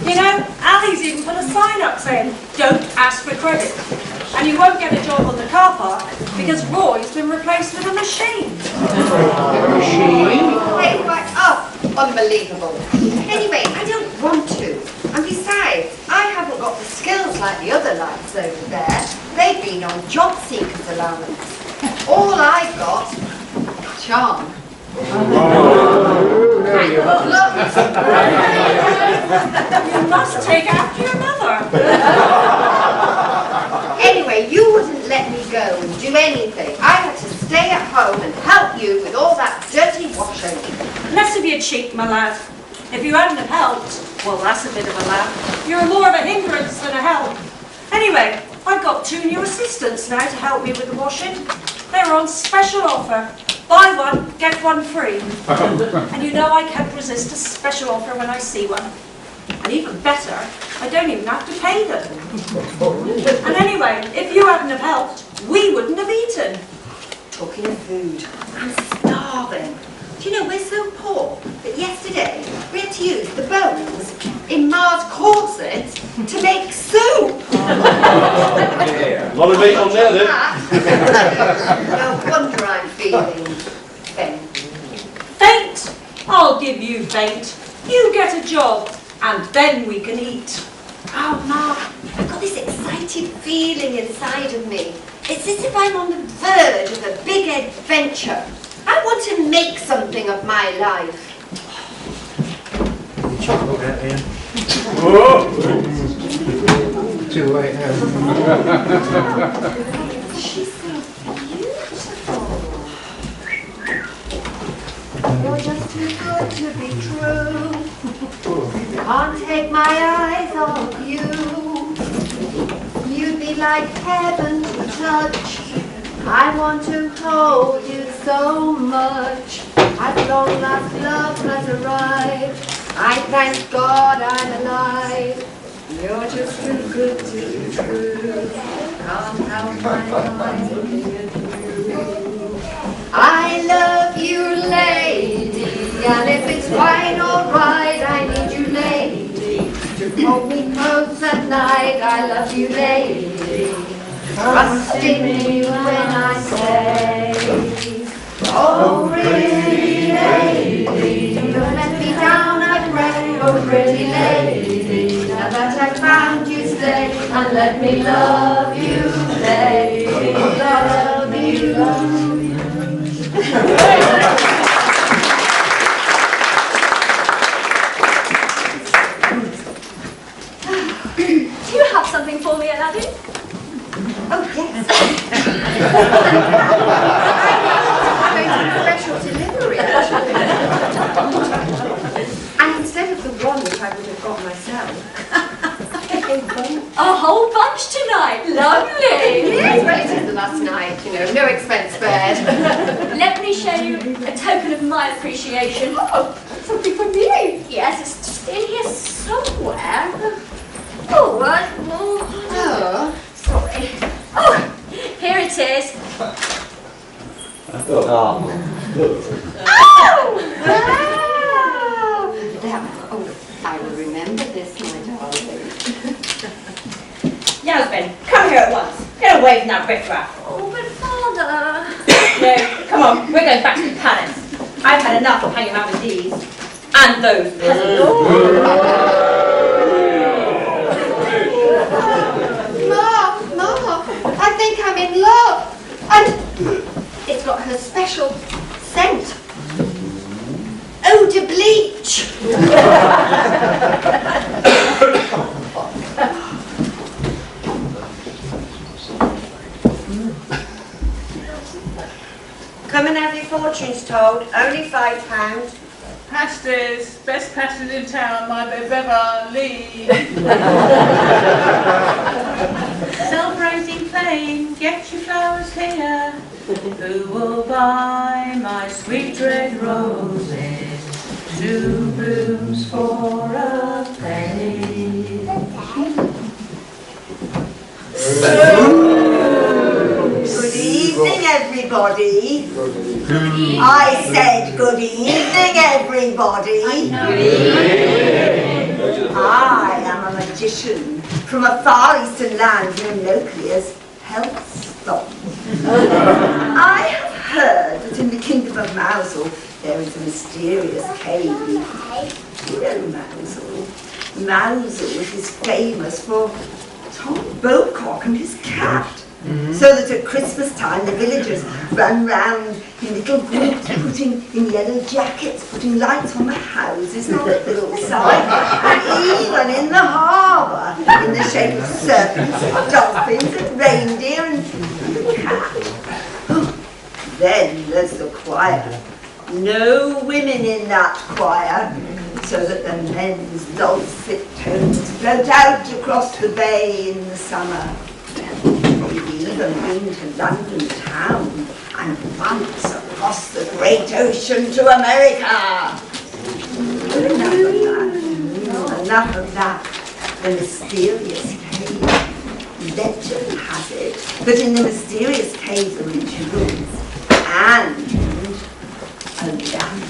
You know, Ali's even put a sign up saying, don't ask for credit. And you won't get a job on the car park because Roy's been replaced with a machine. Hey, right up. Unbelievable. Anyway, I don't want to. And besides, I haven't got the skills like the other lads over there. They've been on job seekers allowance. All I've got, charm. You must take after your mother. Anyway, you wouldn't let me go and do anything. I had to stay at home and help you with all that dirty washing. Less of your cheek, my lad. If you hadn't have helped, well, that's a bit of a laugh. You're more of a hindrance than a help. Anyway, I've got 2 new assistants now to help me with the washing. They're on special offer. Buy one, get one free. And you know I can't resist a special offer when I see one. And even better, I don't even have to pay them. And anyway, if you hadn't have helped, we wouldn't have eaten. Talking of food, I'm starving. Do you know, we're so poor that yesterday we had to use the bones in Ma's corset to make soup. A lot of meat on there then. No wonder I'm feeling faint. Faint? I'll give you faint. You get a job, and then we can eat. Oh, Ma, I've got this excited feeling inside of me. It's as if I'm on the verge of a big adventure. I want to make something of my life. Chocolate out here. Too late now. She's so beautiful. You're just too good to be true. Can't take my eyes off you. You'd be like heaven to touch. I want to hold you so much. At long last love has arrived. I thank God I'm alive. You're just too good to be true. Can't help my mind looking at you. I love you, lady, and if it's quite alright, I need you, lady, to hold me close at night. I love you, lady. Trust in me when I say, oh pretty lady, don't let me down, I pray. Oh pretty lady, now that I've found you, stay and let me love you, lady. Love you, love you. Do you have something for me, Aladdin? Oh, yes. I'm a special delivery, actually. And instead of the one that I would have got myself, A whole bunch tonight. Lovely. yes, well, it is the last night, you know, no expense spared. Let me show you a token of my appreciation. Oh, something for me. Yes, it's just in here somewhere. Oh, what? Oh. Sorry. Oh, here it is. Oh! Wow! Oh, I will remember this, my darling. Yasmin, come here at once. Get away from that riffraff. Oh, but Father. No, come on, we're going back to the palace. I've had enough of hanging out with these. And those peasants. Ma, I think I'm in love. And it's got her special scent. Eau de bleach. Come and have your fortunes told. Only £5. Pastas, best pastas in town, my Beverly. Celebrating plain, get your flowers here. Who will buy my sweet red roses? 2 blooms for a penny. Good evening, everybody. I said good evening, everybody. I politician from a far eastern land known locally as Hellstrom. I have heard that in the kingdom of Mousel there is a mysterious cave. You know Mousel. Mousel is famous for Tom Bowcock and his cat. So that at Christmas time the villagers run round in little groups putting in yellow jackets, putting lights on the houses and on the hillside, and even in the harbour in the shape of serpents, dolphins and reindeer and the cat. Then there's the choir. No women in that choir, so that the men's dulcet tones float out across the bay in the summer. We've even been to London town and once across the great ocean to America. But enough of that. The mysterious cave. Legend has it that in the mysterious cave there are jewels and a lamp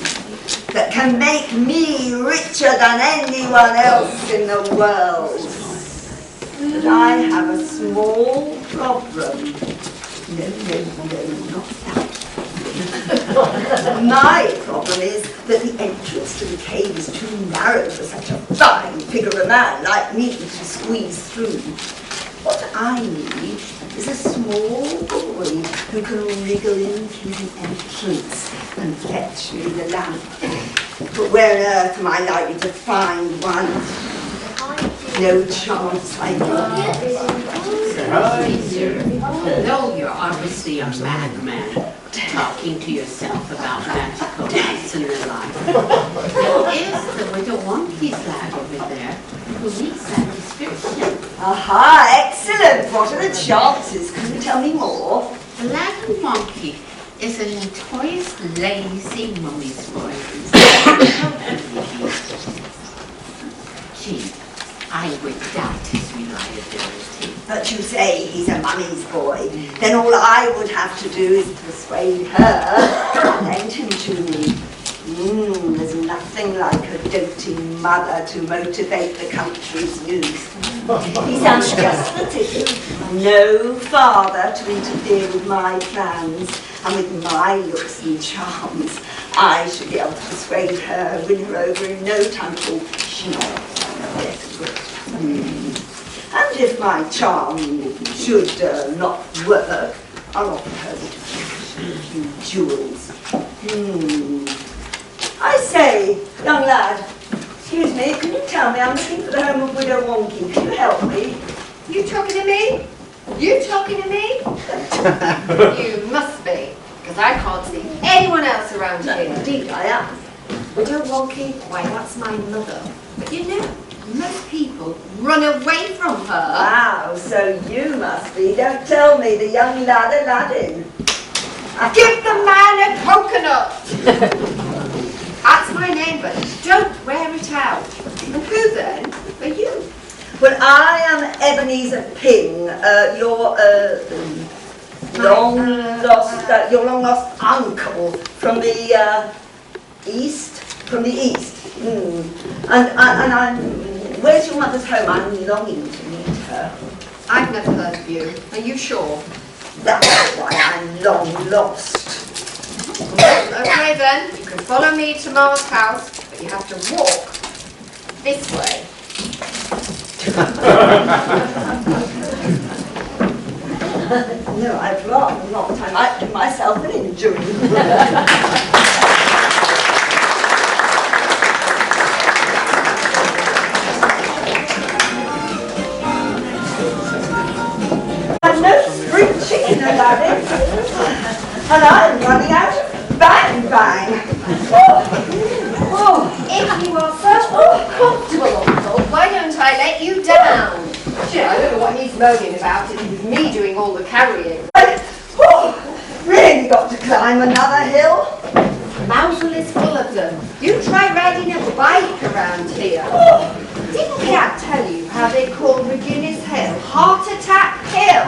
that can make me richer than anyone else in the world. But I have a small problem. No, not that. My problem is that the entrance to the cave is too narrow for such a fine figure of a man like me to squeeze through. What I need is a small boy who can wriggle in through the entrance and fetch me the lamp. But where on earth am I likely to find one? No chance, I Though you're obviously a madman, talking to yourself about magical nights and the like, there is the widow Wonky's lad over there who meets that description. Aha, excellent! What are the chances? Can you tell me more? The lad Wonky is a notorious lazy mummy's boy. Gee, I would doubt his reliability. But you say he's a mummy's boy. Then all I would have to do is persuade her and lend him to me. There's nothing like a doting mother to motivate the country's youth. He sounds just the ticket. No father to interfere with my plans. And with my looks and charms, I should be able to persuade her, win her over in no time for she And if my charm should not work, I'll offer her a few jewels. I say, young lad, excuse me, can you tell me? I'm looking for the home of Widow Wonky. Can you help me? You talking to me? You talking to me? You must be, because I can't see anyone else around here. Indeed, I am. Widow Wonky, why that's my mother. But you know, most people run away from her. Wow, so you must be, don't tell me, the young lad Aladdin. Give the man a coconut! That's my name, but don't wear it out. And who then are you? Well, I am Ebenezer Ping, your long lost uncle from the east. And I'm. Where's your mother's home? I'm longing to meet her. I've never heard of you. Are you sure? That's why I'm long lost. Okay then, you can follow me to Ma's house, but you have to walk this way. No, I'd rather not. I might do myself an injury. I'm no spring chicken, Aladdin. And I'm running out of bang bang. If you are so comfortable, Uncle, why don't I let you down? Shit, I don't know what he's moaning about. It was me doing all the carrying. Really got to climb another hill? Mousel is full of them. You try riding a bike around here. Didn't Cat tell you how they call Regina's Hill Heart Attack Hill?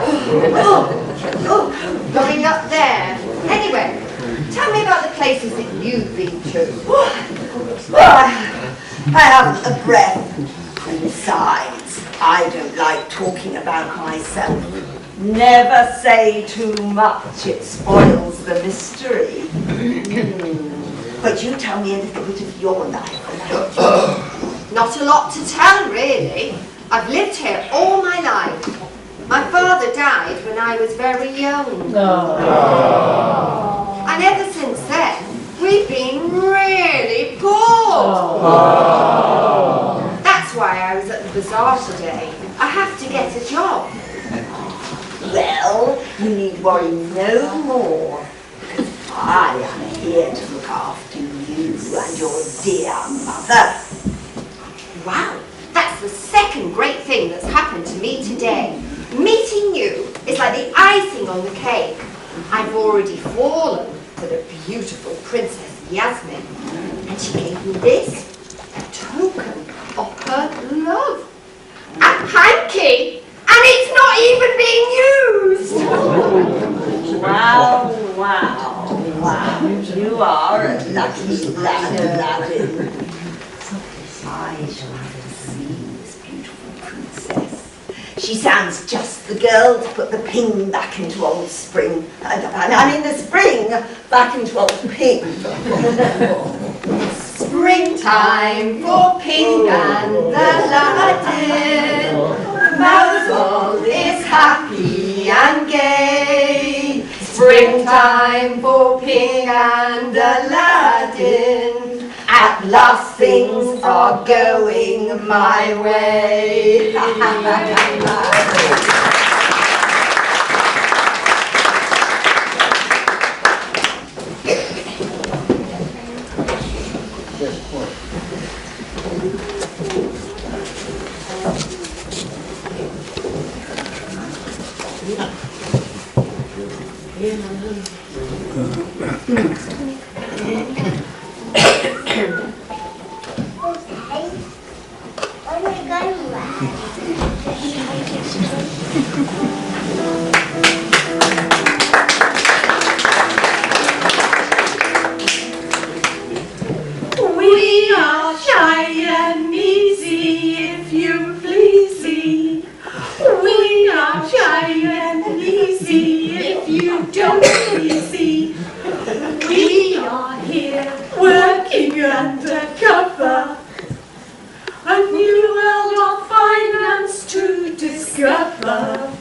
Going up there. Anyway, tell me about the places that you've been to. Well, I haven't a breath. And besides, I don't like talking about myself. Never say too much, it spoils the mystery. But you tell me a little bit of your life. Not a lot to tell, really. I've lived here all my life. My father died when I was very young. And ever since then, we've been really poor. That's why I was at the bazaar today. I have to get a job. Well, you need worry no more, because I am here to look after you and your dear mother. Wow, that's the second great thing that's happened to me today. Meeting you is like the icing on the cake. I've already fallen for the beautiful Princess Yasmin, and she gave me this, a token of her love. A hanky, and it's not even being used. Wow, wow, wow. You are a lucky Aladdin. I shall have to see this beautiful princess. She sounds just the girl to put the ping back into old spring. I mean the spring back into old ping. Springtime for Ping and Aladdin. Mausol is happy and gay. Springtime for Ping and Aladdin. At last things are going my way. We are shy and easy, if you please. We are shy and easy, if you don't please. We are here working undercover, a new world of finance to discover.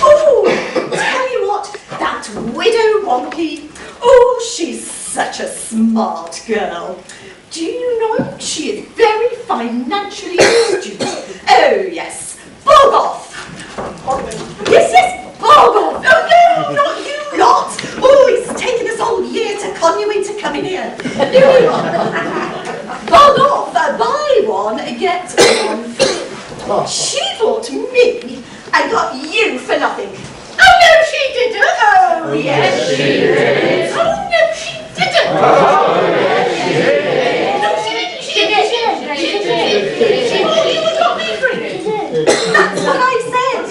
Oh, tell you what, that widow Wonky, oh, she's such a smart girl. Do you know she is very financially astute? Oh yes, bog off. Yes, bog off. Oh no, not you lot. Oh, it's taken us all year to con you into coming here. Bog off, buy one, get one free. She bought me and got you for nothing. Oh no, she didn't. Oh yes, she did. Oh no, she didn't. Oh yes, she did. No, she didn't. She did. She did. She bought you and got me free. That's what I said.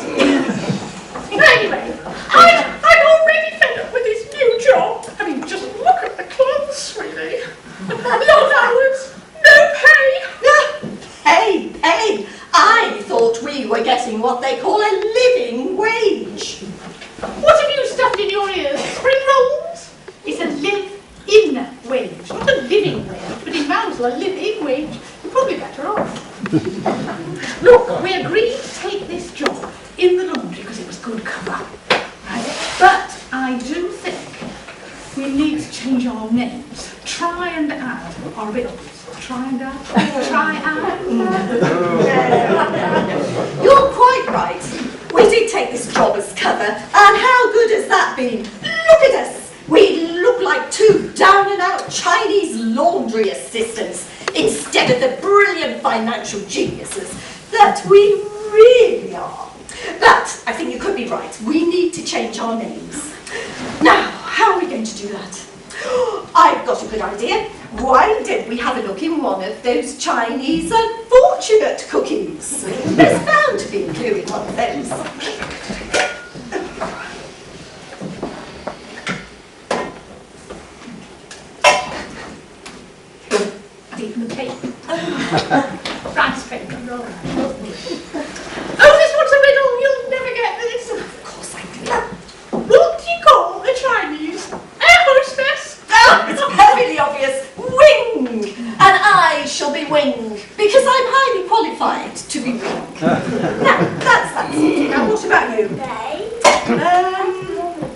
Anyway, I'm already fed up with this new job. I mean, just look at the clothes, really. Long hours, no pay. Hey, I thought we were getting what they call a living wage. What have you stuffed in your ears? Spring rolls? It's a live-in wage, not a living wage. But in Mousel, a live-in wage, you're probably better off. Look, we agreed to take this job in the laundry because it was good cover, right? But I do think we need to change our names. Try and add our riddles. Try and add. Try and. You're quite right. We did take this job as cover, and how good has that been? Look at us. We look like two down-and-out Chinese laundry assistants instead of the brilliant financial geniuses that we really are. But I think you could be right. We need to change our names. Now, how are we going to do that? I've got a good idea. Why don't we have a look in one of those Chinese unfortunate cookies? There's bound to be a clue in one of those. I've eaten the cake. Rice paper roll. Oh, this one's a riddle. You'll never get this. Of course I do. What do you call a Chinese air hostess? Oh, it's perfectly obvious. Wing! And I shall be Wing, because I'm highly qualified to be Wing. Now, that's that. Now, what about you?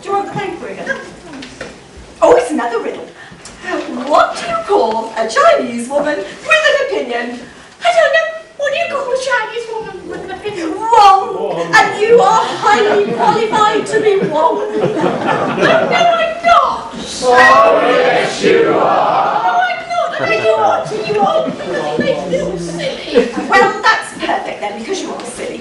Do you want the paper again? Oh, it's another riddle. What do you call a Chinese woman with an opinion? I don't know. What do you call a Chinese woman with an opinion? Wrong! And you are highly qualified to be Wong. No, I'm not. Oh, yes, you are. No, I'm not. I don't want to. You are. It makes me feel silly. Well, that's perfect then, because you are silly.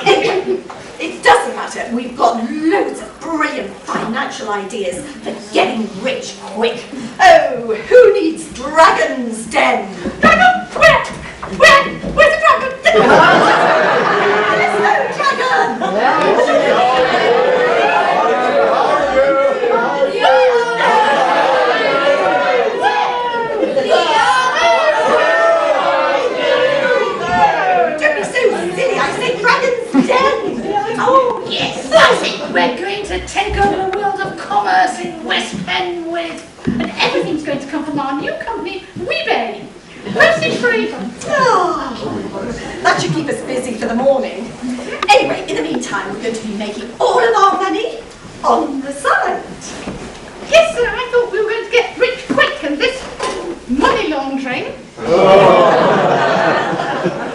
Anyway, it doesn't matter. We've got loads of brilliant financial ideas for getting rich quick. Oh, who needs Dragon's Den? Dragon, where? Where's the dragon? There's no dragon! Don't be so silly, I say Dragon's Den! Oh, yes, that's it. We're going to take over the world of commerce in West Penwith. And everything's going to come from our new company, WeBay. Postage free. Oh, that should keep us busy for the morning. Anyway, in the meantime, we're going to be making all of our money on the side. Yes, sir, I thought we were going to get rich quick and this money laundering.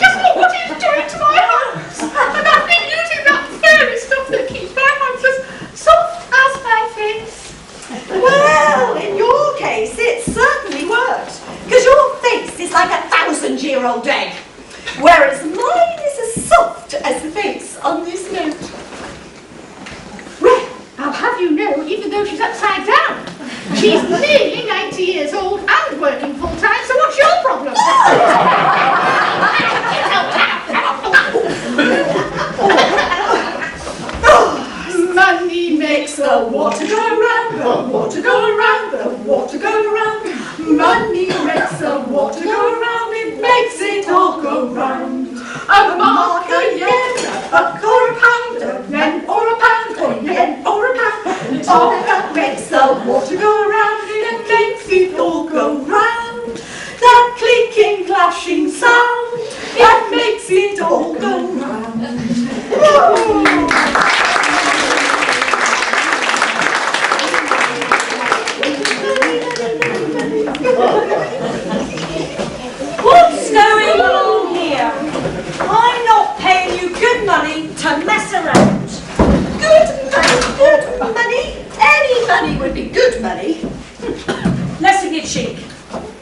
Just look what it's doing to my house. And I've been using that fairy stuff that keeps my house as soft as my face. Well, in your case, it certainly worked. Because your face is like 1,000-year-old egg. Whereas mine is as soft as the face on this note. Well, I'll have you know, even though she's upside down, she's nearly 90 years old and working full time, so what's your problem? Money makes the water go round, the water go round, the water go round. Money makes the water go round, it makes it all go round. A mark, a yen, a buck or a pound, a yen or a pound, a yen or a pound. All that makes the water go round, it makes it all go round. That clinking, clashing sound, that makes it all go round. What's going on here? I'm not paying you good money to mess around. Good money? Any money would be good money. Less of your cheek.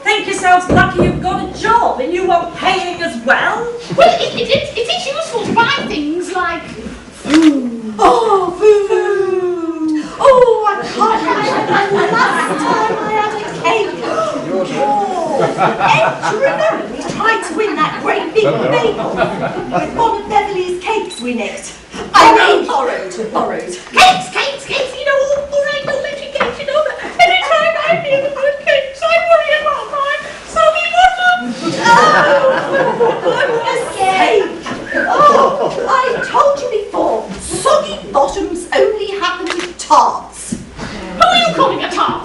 Think yourselves lucky you've got a job and you want paying as well? Well, it is useful to buy things like food. Oh, food! Oh, I can't remember the last time I had a cake. Ed, do you remember we tried to win that great big bagel with one of Beverly's cakes we nicked? I mean, borrowed. Cakes, you know, all right, no magic cakes, you know, but every time I feel the good cakes, I worry about my soggy bottom. Oh, for goodness sake! Oh, I told you before, soggy bottoms only happen with tarts. Who are you calling a tart?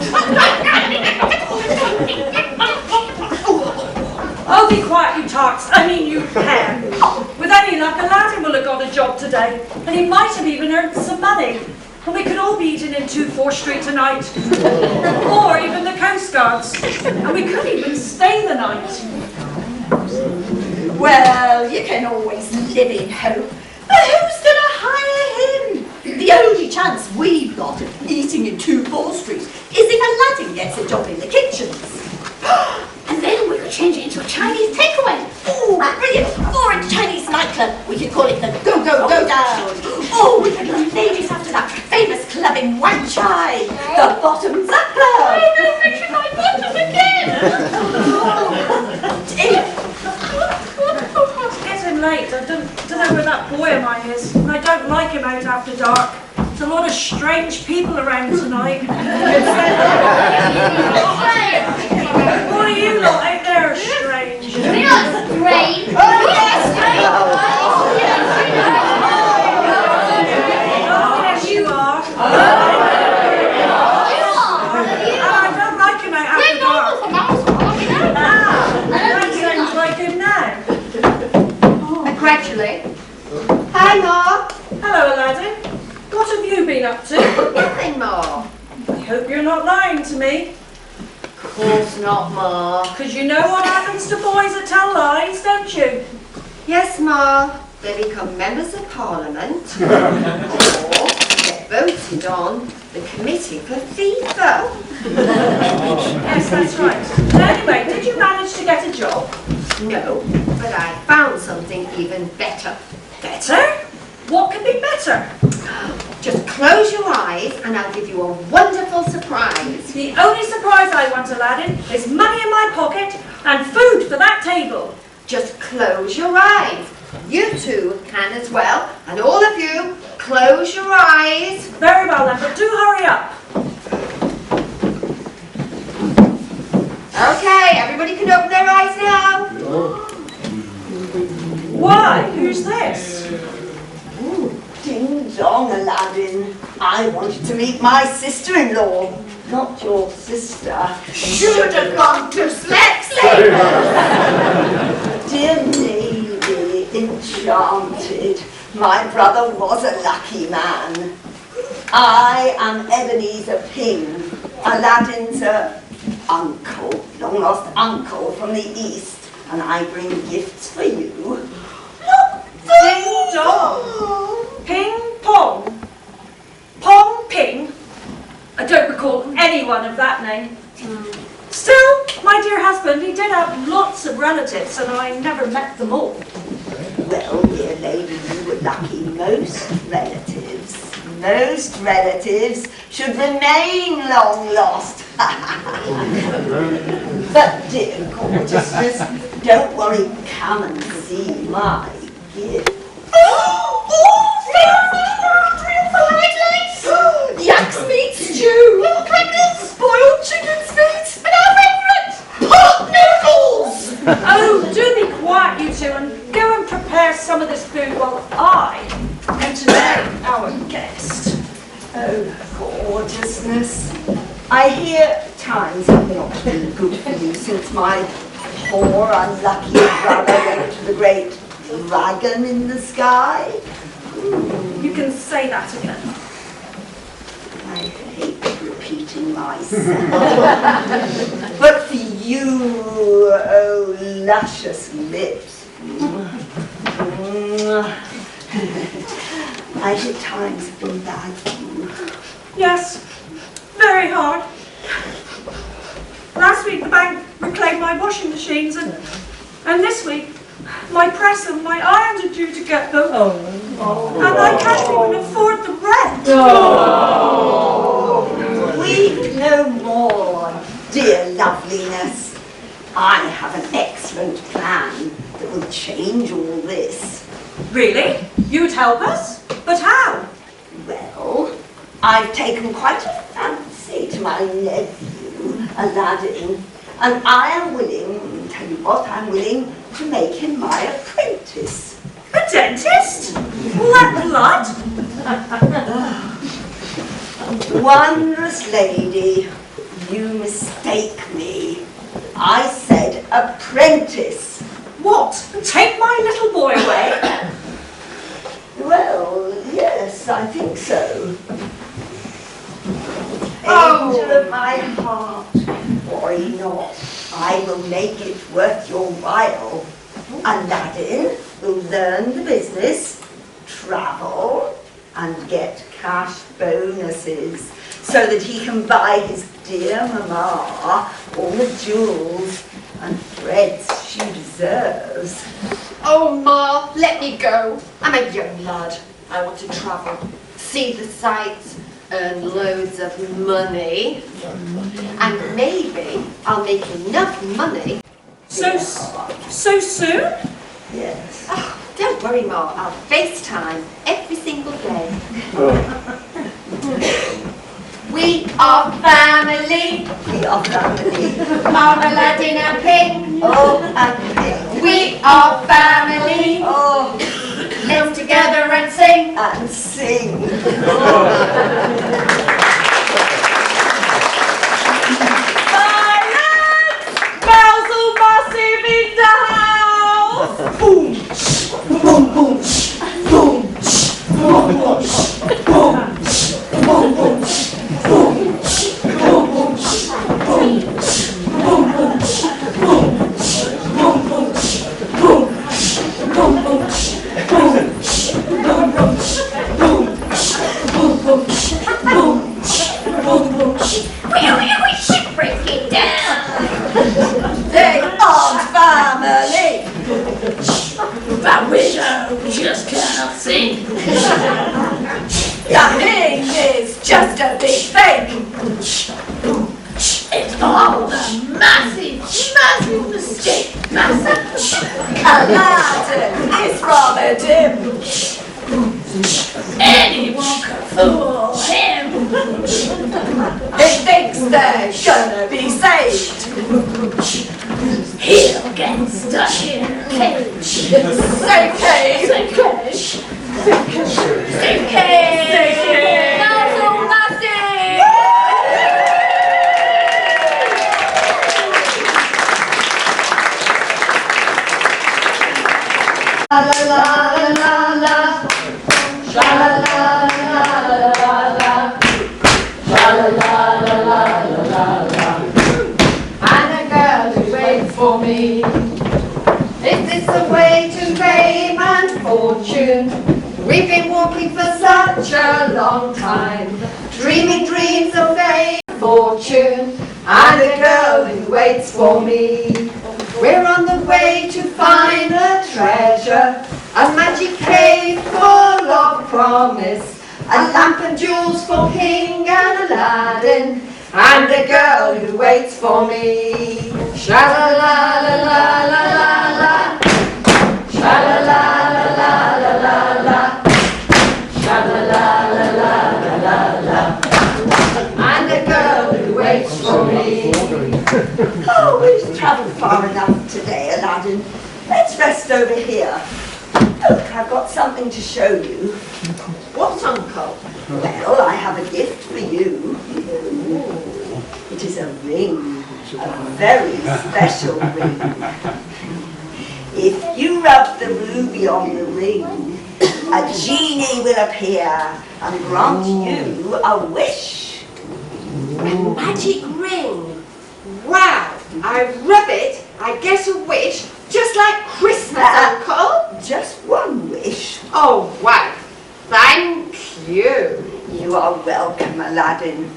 Oh, be quiet, you tarts. I mean, you pair. With any luck, Aladdin will have got a job today, and he might have even earned some money. And we could all be eating in 24 Street tonight. Or even the Coast Guards. And we could even stay the night. Well, you can always live in hope. But who's going to hire him? The only chance we've got of eating in 24 Street is if Aladdin gets a job in the kitchens. And then we could change it into a Chinese takeaway. Ooh, brilliant! Or a Chinese nightclub. We could call it the Go Go Go Down. Oh, we could put ladies after that famous club in Wan Chai, the Bottoms Up Club. I know, mention my bottom again. It's getting late. I don't know where that boy of mine is. And I don't like him out after dark. There's a lot of strange people around tonight. What are you lot out there strange? You're not strange. me? Oh, yes, Yes, you are. I don't like him out after dark. That sounds like him now. Gradually. Hi, Ma. Hello, Aladdin. What have you been up to? Nothing, Ma. I hope you're not lying to me. Of course not, Ma. Because you know what happens to boys that tell lies, don't you? Yes, Ma. They become members of Parliament or get voted on the committee for FIFA. Yes, that's right. Anyway, did you manage to get a job? No, but I found something even better. Better? What could be better? Just close your eyes and I'll give you a wonderful surprise. The only surprise I want, Aladdin, is money in my pocket and food for that table. Just close your eyes. You two can as well. And all of you, close your eyes. Very well then, but do hurry up. Okay, everybody can open their eyes now. Why? Who's this? Ding dong, Aladdin. I wanted to meet my sister-in-law, not your sister. Should have gone to Slexy. Dear lady, enchanted. My brother was a lucky man. I am Ebenezer Ping, Aladdin's uncle, long-lost uncle from the East, and I bring gifts for you. Look, Ding dong. Ping pong. Pong ping. I don't recall anyone of that name. Still, my dear husband, he did have lots of relatives and I never met them all. well, dear lady, you were lucky. Most relatives should remain long lost. But dear gorgeousness, don't worry, come and see my gift. Yak's meat stew. Little crackers. Boiled chicken's feet. And our favourite, pot noodles. Oh, do be quiet, you two, and go and prepare some of this food while I entertain our guest. Oh, gorgeousness. I hear times have not been good for you since my poor unlucky brother went to the great dragon in the sky. You can say that again. I hate repeating myself. But for you, oh luscious lips. I hear times have been bad for you. Yes, very hard. Last week the bank reclaimed my washing machines and this week my press and my irons are due to get them. And I can't even afford the rent. Weep no more, dear loveliness. I have an excellent plan that will change all this. Really? You'd help us? But how? Well, I've taken quite a fancy to my nephew, Aladdin, and I am willing, tell you what, I'm willing to make him my apprentice. A dentist? What blood? Wondrous lady, you mistake me. I said apprentice. What? Take my little boy away? Well, yes, I think so. Oh. Angel of my heart, worry not. I will make it worth your while. Aladdin will learn the business, travel, and get cash bonuses so that he can buy his dear mamma all the jewels and threads she deserves. Oh, Ma, let me go. I'm a young lad. I want to travel, see the sights, earn loads of money, and maybe I'll make enough money. So soon? Yes. Oh, don't worry, Ma. I'll FaceTime every single day. We are family. We are family. Mom, Aladdin and Ping. Oh, and Ping. We are family. Oh, Live together and sing. and sing. Bells all massive in the house. Boom, boom, boom, boom, boom, boom, boom, boom, boom, boom, We should break it down. They are family. But we just cannot sing. The thing is just a big thing. It's all a massive mistake. Massive. Aladdin is from a dim. Anyone can fool him. He thinks they're gonna be saved. He'll get stuck in a cage. Same cave. Same cage. Sing cake. Basil Massey. La la la la la. Sha la la la la la. Sha la la la la la la. And a girl who waits for me. Is this the way to fame and fortune? We've been walking for such a long time, dreaming dreams of fame and fortune. And a girl who waits for me. We're on the way to find a treasure, a magic cave full of promise, a lamp and jewels for King and Aladdin, and a girl who waits for me. Sha la la la la la la la. Sha la la la la la la la. Sha la la la la la la la. And a girl who waits for me. Oh, we've travelled far enough today, Aladdin. Let's rest over here. Look, I've got something to show you. What, Uncle? Well, I have a gift for you. It is a ring, a very special ring. If you rub the ruby on the ring, a genie will appear and grant you a wish. A magic ring. Wow! I rub it, I get a wish, just like Christmas, Uncle. Just one wish. Oh, wow. Thank you. You are welcome, Aladdin.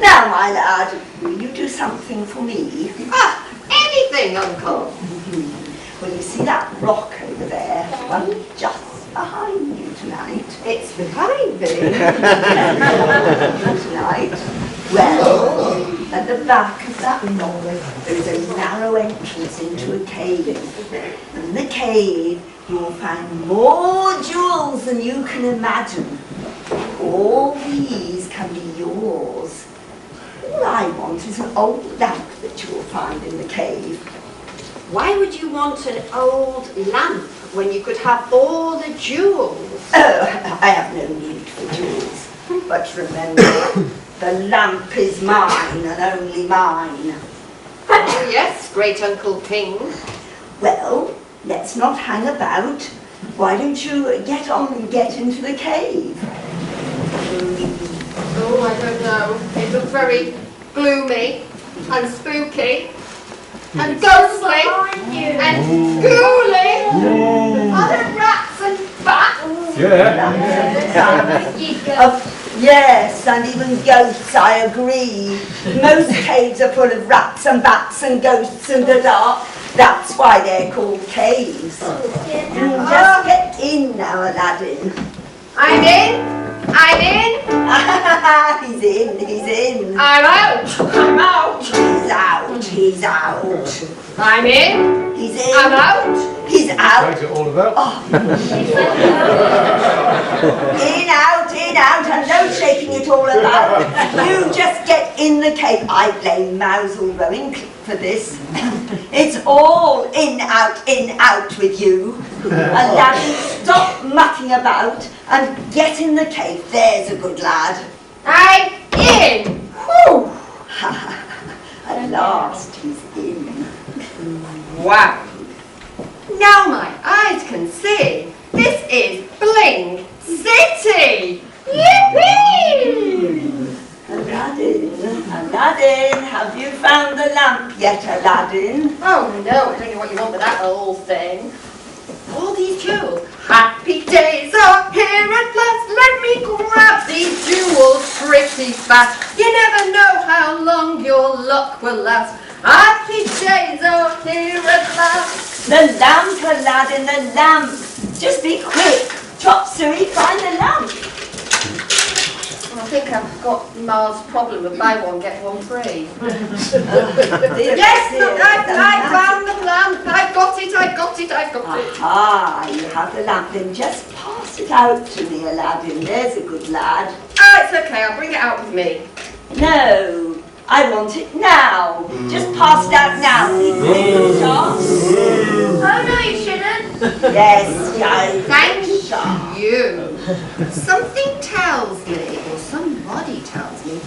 Now, my lad, will you do something for me? Ah, anything, Uncle. Well, you see that rock over there, one just behind you tonight? It's behind me. Tonight. Well, at the back of that rock, there is a narrow entrance into a cave. In the cave, you will find more jewels than you can imagine. All these can be yours. All I want is an old lamp that you will find in the cave. Why would you want an old lamp when you could have all the jewels? Oh, I have no need for jewels. But remember, the lamp is mine and only mine. Oh, yes, great Uncle King. Well, let's not hang about. Why don't you get on and get into the cave? Oh, I don't know. It looks very gloomy and spooky and ghostly and ghouly. Are there rats and bats? Yes, and even ghosts, I agree. Most caves are full of rats and bats and ghosts in the dark. That's why they're called caves. Just get in now, Aladdin. I'm in. I'm in. He's in, he's in. I'm out. I'm out. He's out, he's out. I'm in. He's in. I'm out. He's out. What's it all about? In, out, and no shaking it all about. You just get in the cave. I blame Mousel Rowing for this. It's all in, out with you. Aladdin, stop mucking about and get in the cave. There's a good lad. I'm in. Whew. At last he's in. Wow. Now my eyes can see. This is Bling City. Yippee! Aladdin, have you found the lamp yet, Aladdin? Oh no, I don't know what you want with that old thing. All these jewels. Happy days are here at last. Let me grab these jewels pretty fast. You never know how long your luck will last. Happy days are here at last. The lamp, Aladdin, the lamp. Just be quick. Chop Suey, find the lamp. I think I've got Ma's problem of buy one, get one free. Yes, Look, I found the lamp. I've got it. Aha, you have the lamp. Then just pass it out to me, Aladdin. There's a good lad. Oh, it's okay. I'll bring it out with me. No, I want it now. Just pass it out now. Oh, no, you shouldn't. Yes, Joe. Thank you. Something tells me, or somebody tells me,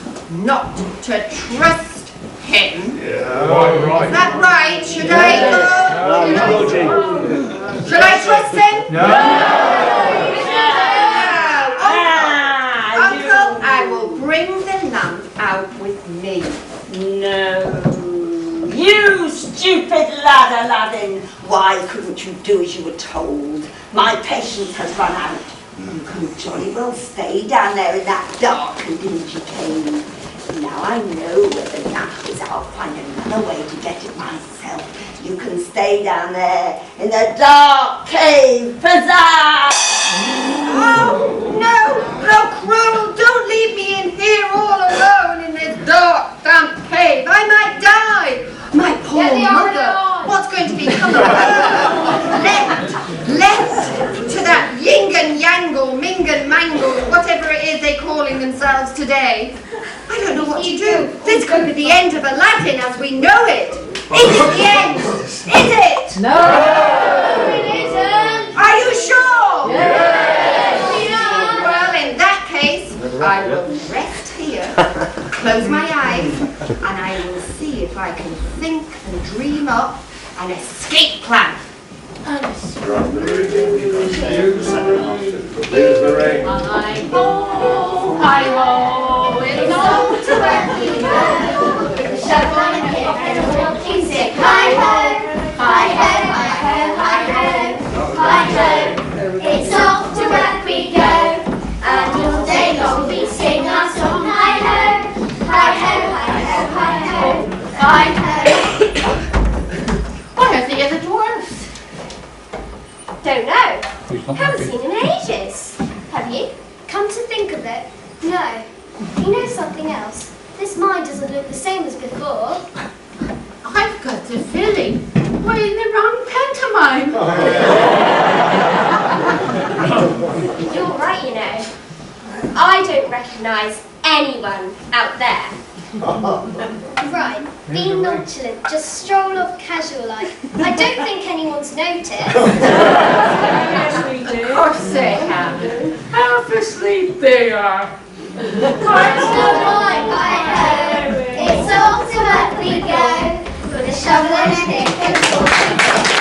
not to trust him. Right. Is that right? Should I trust him? No. Uncle, I will bring the lamp out with me. No. You stupid lad, Aladdin. Why couldn't you do as you were told? My patience has run out. You could jolly well stay down there in that dark and dingy cave. Now I know where the lamp is. I'll find another way to get it myself. You can stay down there in the dark cave. Huzzah! Oh, no! How cruel! Don't leave me in here all alone in this dark, damp cave. I might die. My poor mother. What's going to become of her? Left to that yin and yangle, ming and mangle, whatever it is they're calling themselves today. I don't know what to do. This could be the end of Aladdin as we know it. Is it the end? Is it? No! It isn't. Are you sure? Yes! Well, in that case, I will rest here, close my eyes, and I will see if I can think and dream up an escape plan. There's the ring. Hi-ho, hi-ho, it's all to where we go. With a shovel and a pick and a walking stick. Hi-ho, hi-ho, hi-ho, hi-ho, hi-ho. It's off to work we go. And all day long we sing our song. Hi-ho, hi-ho, hi-ho, hi-ho, hi-ho. Where are the other dwarfs? Don't know. Haven't seen him in ages. Have you? Come to think of it, no. You know something else? This mine doesn't look the same as before. I've got the feeling we're in the wrong pantomime. You're right, you know. I don't recognise anyone out there. Right, being nonchalant, just stroll off casual like. I don't think anyone's noticed. Yes, we do. Of course they haven't. How asleep they are. It's off to work we go. With a shovel and a pick and a walking stick.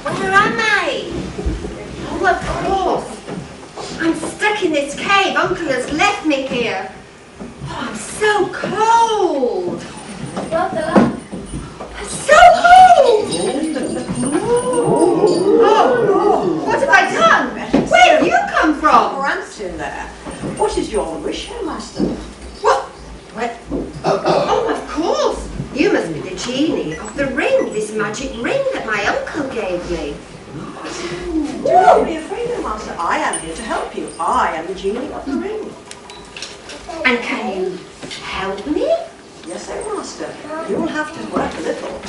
Where am I? Oh, of course. I'm stuck in this cave. Uncle has left me here. Oh, I'm so cold. Got the lamp. I'm so cold. Oh, what have I done? Where have you come from? Ransom there. What is your wish, master? What? Oh, of course. You must be the genie of the ring, this magic ring that my uncle gave me. Don't be afraid, master. I am here to help you. I am the genie of the ring. And can you help me? Yes, sir, master. You will have to work a little.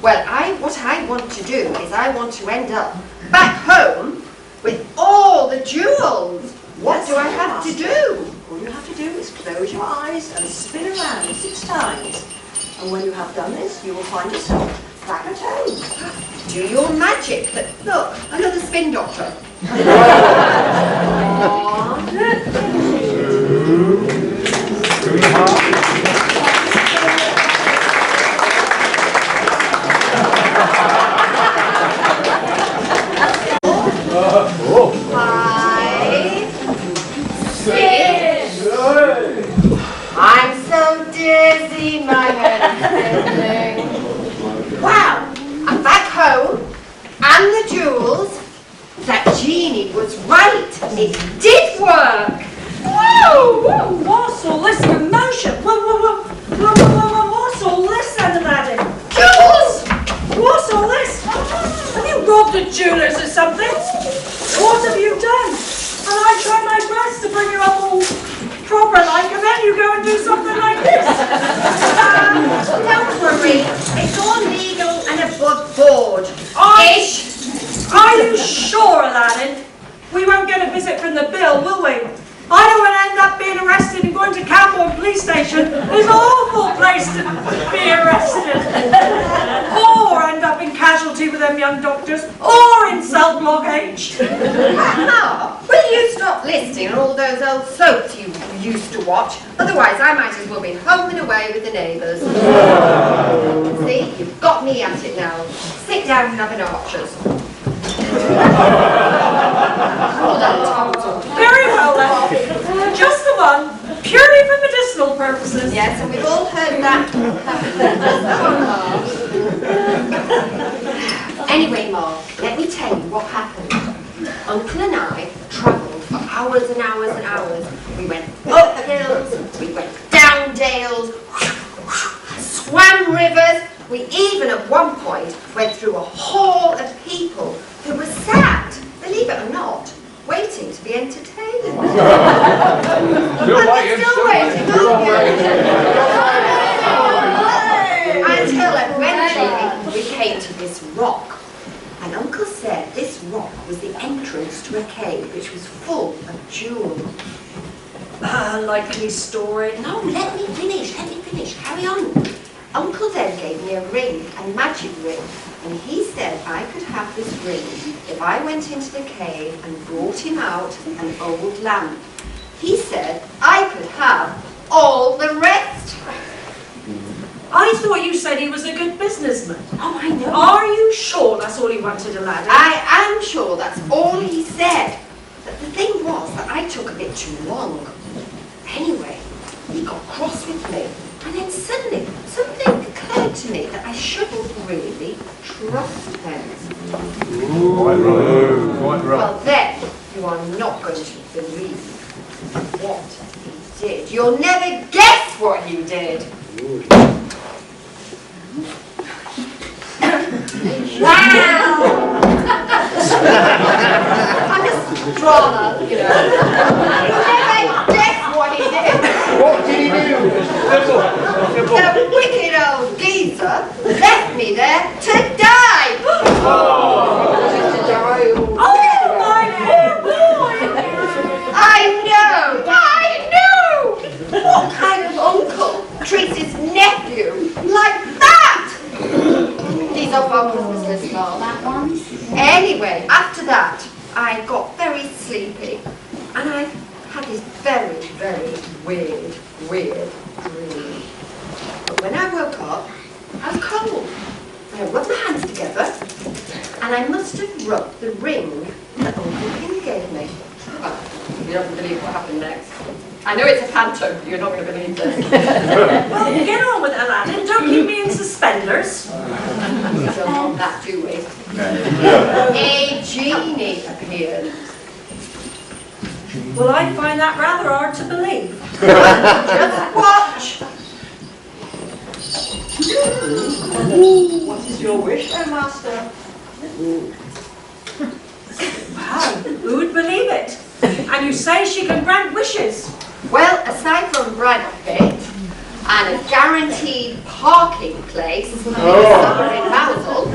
Well, what I want to do is I want to end up back home with all the jewels. What Yes, do I have to master. do? All you have to do is close your eyes and spin around 6 times. And when you have done this, you will find yourself back at home. Do your magic. Look, another spin doctor. Five, 6. I'm so dizzy, my head is spinning. Wow, I'm back home, and the jewels. That genie was right. It did work. Whoa, whoa, what's all this commotion? What's all this then, Aladdin? Jewels! What's all this? Have you robbed a jeweller's or something? What have you done? And I try my best to bring you up all proper like, and then you go and do something like this. Don't worry, it's all legal and above board. Ish. Are you sure, Aladdin? We won't get a visit from the bill, will we? I don't want to end up being arrested and going to Camborne Police Station. It's an awful place to be arrested. Or end up in casualty with them young doctors, or in cell block H. Ma, will you stop listing all those old soaps you used to watch? Otherwise, I might as well be home and away with the neighbours. See, you've got me at it now. Sit down and have an Archers. Very well then. Just the one, purely for medicinal purposes. Yes, and we've all heard that. Anyway, Ma, let me tell you what happened. Uncle and I travelled for hours and hours and hours. We went up hills, we went down dales, swam rivers. We even at one point went through a hall of people who were sat, believe it or not, waiting to be entertained. Still waiting. Still waiting, until eventually we came to this rock. And Uncle said this rock was the entrance to a cave which was full of jewels. Likely story. No, let me finish, carry on. Uncle then gave me a ring, a magic ring, and he said I could have this ring if I went into the cave and brought him out an old lamp. He said I could have all the rest. I thought you said he was a good businessman. Oh, I know. Are you sure that's all he wanted, Aladdin? I am sure that's all he said. But the thing was that I took a bit too long. Anyway, he got cross with me. And then suddenly, something occurred to me that I shouldn't really trust him. Quite right. Well, then, you are not going to believe what he did. You'll never guess what he did. Wow! I'm just drama, you know. You'll never guess what he did. What did he do? The wicked old geezer left me there to die. Oh, my poor boy! I know! What kind of uncle treats his nephew like that? These are for Christmas list, Mom. Anyway, after that, I got very sleepy, and I had this very, very weird dream. But when I woke up, I was cold. And I rubbed my hands together, and I must have rubbed the ring that Uncle King gave me. You don't believe what happened next. I know it's a panto, you're not going to believe this. Well, get on with it, Aladdin. Don't keep me in suspenders. We don't want that, do we? A genie appeared. Well, I find that rather hard to believe. Just watch. What is your wish, then, Master? Wow, who would believe it? And you say she can grant wishes. Well, aside from Brad Pitt and a guaranteed parking place somewhere in Mousel,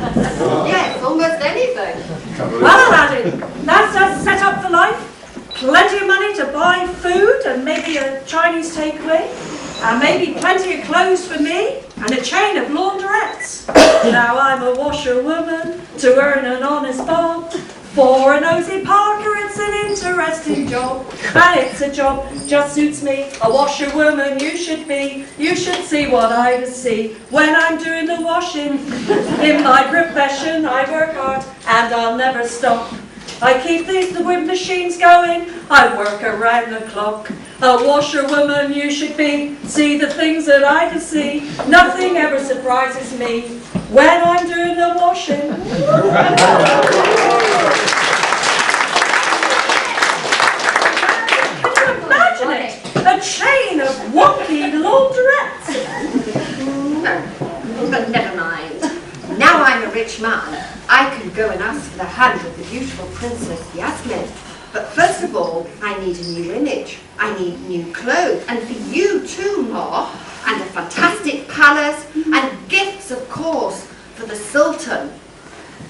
yes, almost anything. Well, Aladdin, Lads are set up for life. Plenty of money to buy food and maybe a Chinese takeaway. And maybe plenty of clothes for me and a chain of laundrettes. Now I'm a washerwoman to earn an honest bob. For a nosy Parker, it's an interesting job. And it's a job just suits me. A washerwoman you should be. You should see what I see when I'm doing the washing. In my profession I work hard and I'll never stop. I keep these wood machines going, I work around the clock. A washerwoman you should be, see the things that I see. Nothing ever surprises me when I'm doing the washing. Can you imagine it? A chain of wonky laundrettes. But never mind. Now I'm a rich man, I can go and ask for the hand of the beautiful Princess Yasmin. But first of all, I need a new image. I need new clothes. And for you too, Ma. And a fantastic palace. And gifts, of course, for the Sultan.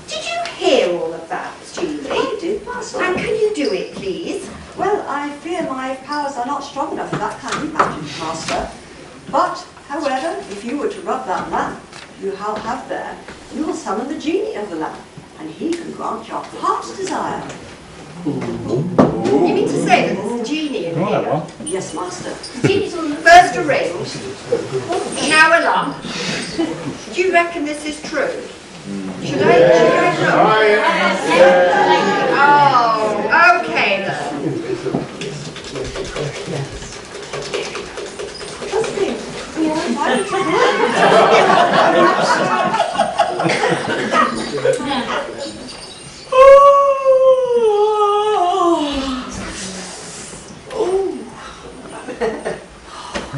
Did you hear all of that, Julie? I did, Master. And can you do it, please? Well, I fear my powers are not strong enough for that kind of magic, Master. But, however, if you were to rub that lamp you have there, you will summon the genie of the lamp, and he can grant your heart's desire. You mean to say that there's a genie in here? Yes, Master. Genie's on the first a ring, now a lamp. Do you reckon this is true? Should I Oh, okay then.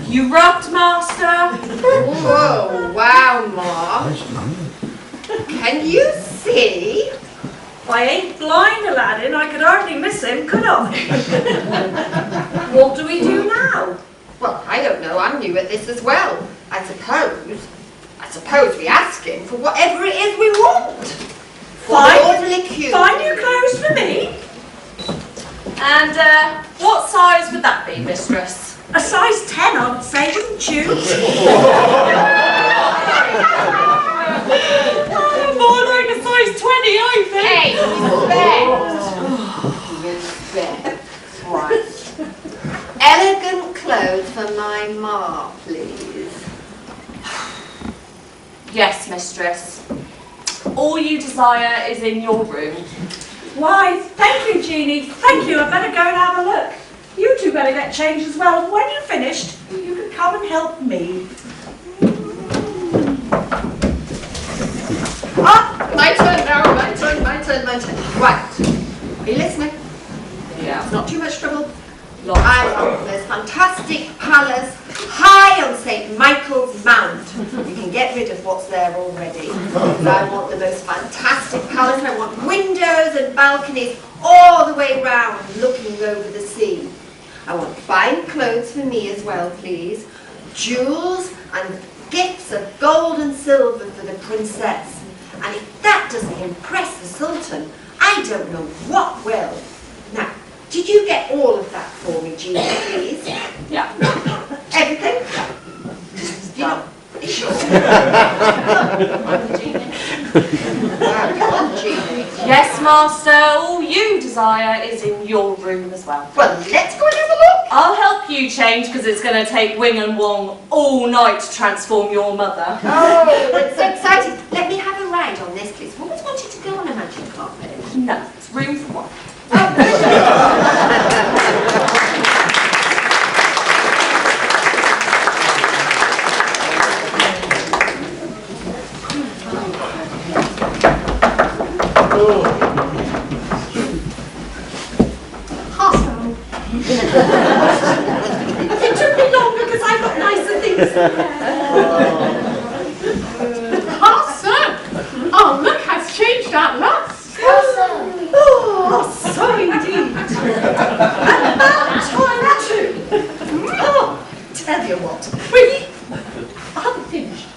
You rocked, Master. Whoa, wow, Ma. Can you see? I ain't blind, Aladdin. I could hardly miss him, could I? What do we do now? Well, I don't know. I'm new at this as well. I suppose we ask him for whatever it is we want. Find new clothes for me. And what size would that be, mistress? A size 10, I would say, wouldn't you? More like a size 20, I think. Hey, respect. Right. Elegant clothes for my Ma, please. Yes, mistress. All you desire is in your room. Why, thank you, Jeanie. Thank you. I better go and have a look. You two better get changed as well. And when you're finished, you can come and help me. Ah, my turn now, my turn. Right. Are you listening? Yeah. It's not too much trouble. I want this fantastic palace high on St. Michael's Mount. You can get rid of what's there already. I want the most fantastic palace. I want windows and balconies all the way round, looking over the sea. I want fine clothes for me as well, please. Jewels and gifts of gold and silver for the princess. And if that doesn't impress the Sultan, I don't know what will. Now, did you get all of that for me, Jeanie, please? Yeah. Everything? You know, sure. Come on, Jeanie. Yes, master. All you desire is in your room as well. Well, let's go and have a look. I'll help you change because it's going to take Wing and Wong all night to transform your mother. Oh, it's so exciting. Let me have a ride on this, please. I've always wanted to go on a magic carpet. No, it's room for one. It took me long because I got nicer things. Parson! Oh, look, has changed at last. Oh, so indeed. And about time too. Oh, tell you what. Wait, I haven't finished.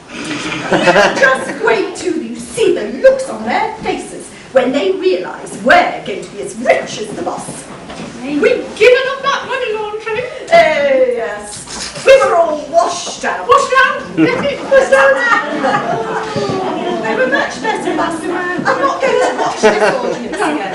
Just wait till you see the looks on their faces when they realise we're going to be as rich as the boss. We've given up that money laundering. Oh, yes. We were all washed out. Washed out? Washed out. They were much better, Master. I'm not going to watch this audience again.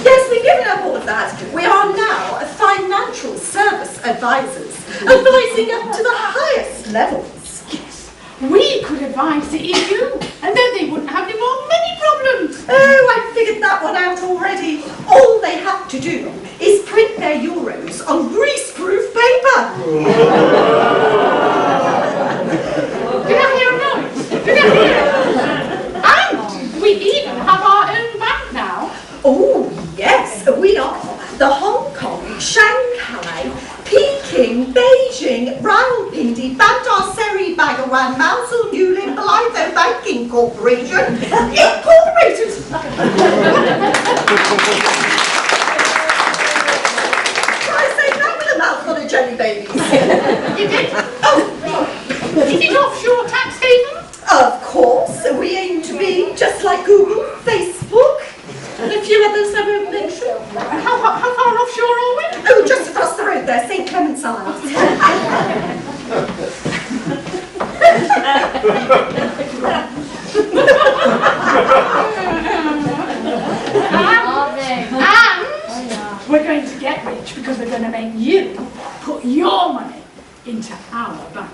Yes, we've given up all of that. We are now financial service advisors, advising up to the highest levels. Yes. We could advise the EU, and then they wouldn't have any more money problems. Oh, I figured that one out already. All they have to do is print their euros on greaseproof paper. Did I hear a noise? Did I hear? And we even have our own bank now. Oh, yes, we are. The Hong Kong, Shanghai, Peking, Beijing, Rawalpindi, Bandar Seri Bhagawan, Mosul Newlin, Blythe Banking Corporation, Incorporated. Try saying that with a mouthful of jelly babies. You did? Oh, is it offshore tax haven? Of course, we aim to be just like Google, Facebook, and a few others I won't mention. How far offshore are we? Oh, just across the road there, St. Clement's Island. And we're going to get rich because we're going to make you put your money into our bank.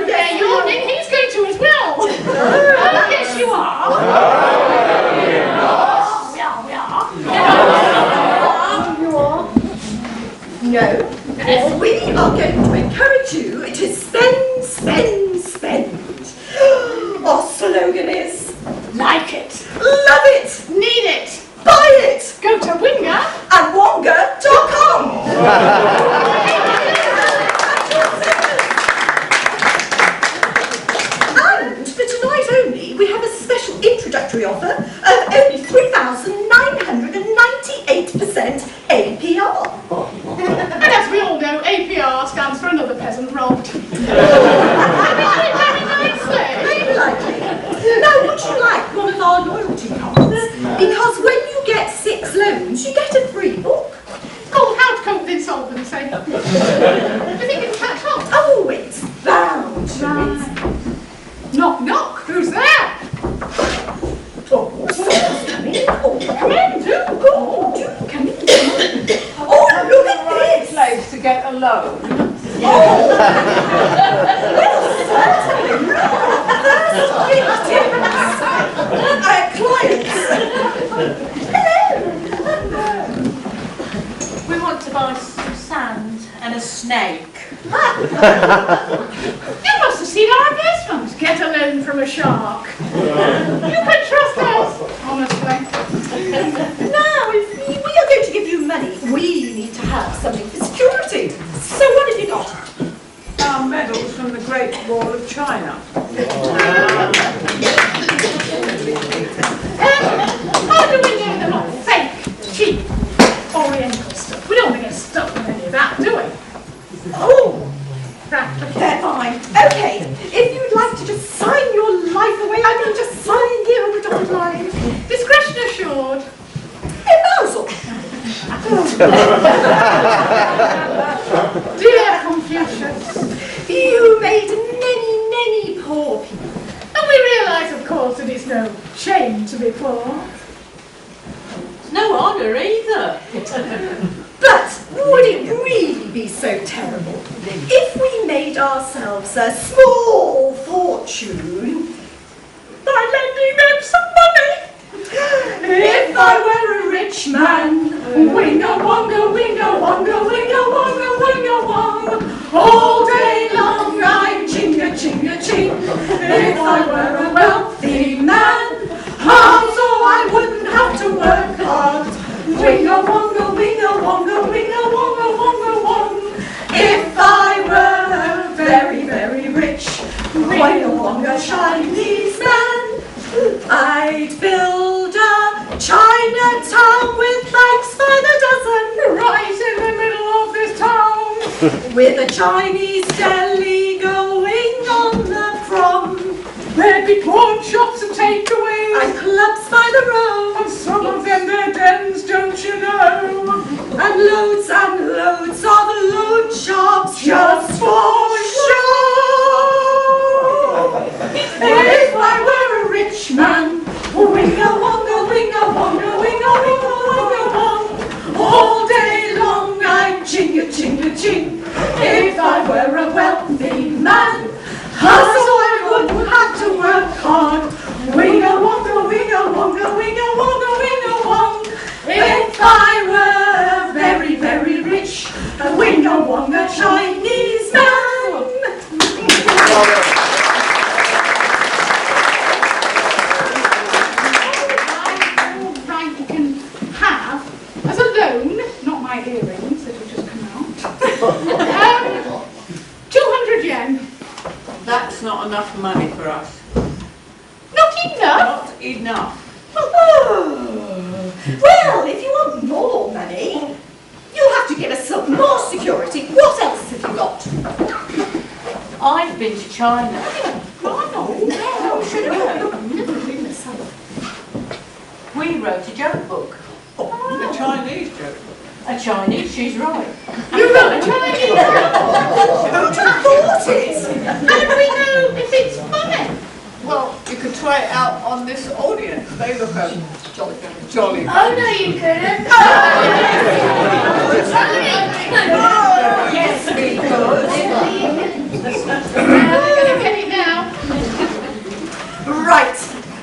Yeah, you're in. He's going to as well. Yes, you are. No, we are going to encourage you to spend, spend, spend. Our slogan is, Like it. love it, Need it. buy it, Go to Winger. and wonga.com. And for tonight only, we have a special introductory offer of only 3,998% APR. And as we all know, APR stands for another peasant robbed. Very nicely. Very likely. Now, would you like one of our loyalty cards? Because when you get 6 loans, you get a free book. Oh, how to cope with insolvency. Do you think it'll catch on? Oh, it's bound to. Right. Knock, knock. Who's there? Oh, someone's coming. Oh, Come in, do. oh, do come in. Oh, look at this. Place to get a loan. We want to buy some sand and a snake. You must have seen our investment. Get a loan from a shark. You can trust us, honestly. Now, if we are going to give you money, we need to have something for security. So what have you got? Our medals from the Great Wall of China. How do we know they're not fake, cheap, oriental stuff? We don't want to get stuck with any of that, do we? Oh, Practically. they're fine. Okay, if you'd like to just sign your life away, I mean just sign here on the dotted line. Discretion assured. Arousal. Dear Confucius. You made many, many poor people. And we realise, of course, that it's no shame to be poor. No honour either. But would it really be so terrible if we made ourselves a small fortune by lending them some money? If I were a rich man, winga wonga, winga wonga, winga wonga, winga wonga, all day long I'm chinga chinga ching. If I were a wealthy man, so I wouldn't have to work hard. Winga wonga, winga wonga, winga wonga, wonga wong. If I were very, very rich, winga wonga Chinese man, I'd build a Chinatown with banks by the dozen, Right in the middle of this town. with a Chinese deli going on the prom. There'd be pawn shops and takeaways. And clubs by the road. And some of them their dens, don't you know? And loads of the loan shops just for show. If I were a rich man, winga wonga, winga wonga, winga winga winga wong. All day long I'd ching a ching. If I were a wealthy man, so I wouldn't have to work hard. Winga wonga, winga wonga, winga wonga, winga wong. If I were very, very rich, a winga wonga Chinese man. Right, you can have as a loan, not my earrings that have just come out, 200 yen. That's not enough money for us. Not enough? Not enough. Well, if you want more money, you'll have to give us some more security. What else have you got? I've been to China. We wrote a joke book. A Chinese joke book. A Chinese, she's right. You wrote a Chinese Who'd have thought it? How do we know if it's funny? Well, you could try it out on this audience. They look jolly. Oh no, you couldn't. Yes, we could. We're going to get it now. Right.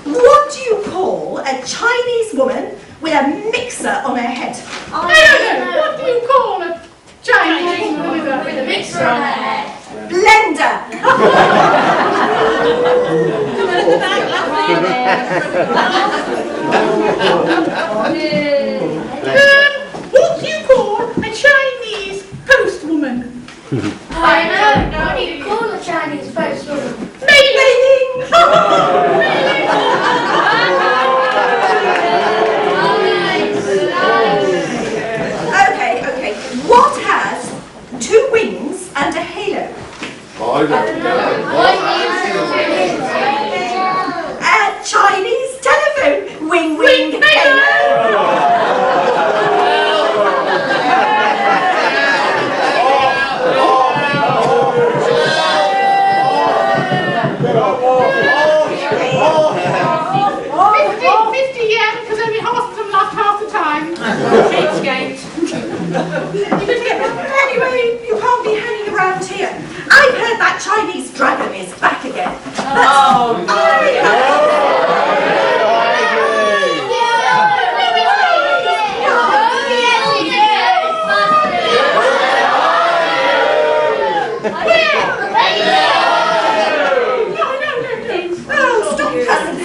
What do you call a Chinese woman with a mixer on her head? No. What do you call a Chinese woman with a mixer on her head? Blender. What do you call a Chinese postwoman? I know. What do you call a Chinese postwoman? Mailing. Okay. What has 2 wings and a halo? I don't know. A Chinese telephone. Wing, halo. Anyway, you can't be hanging around here. I've heard that Chinese dragon is back again. Oh, Oh, stop cussing.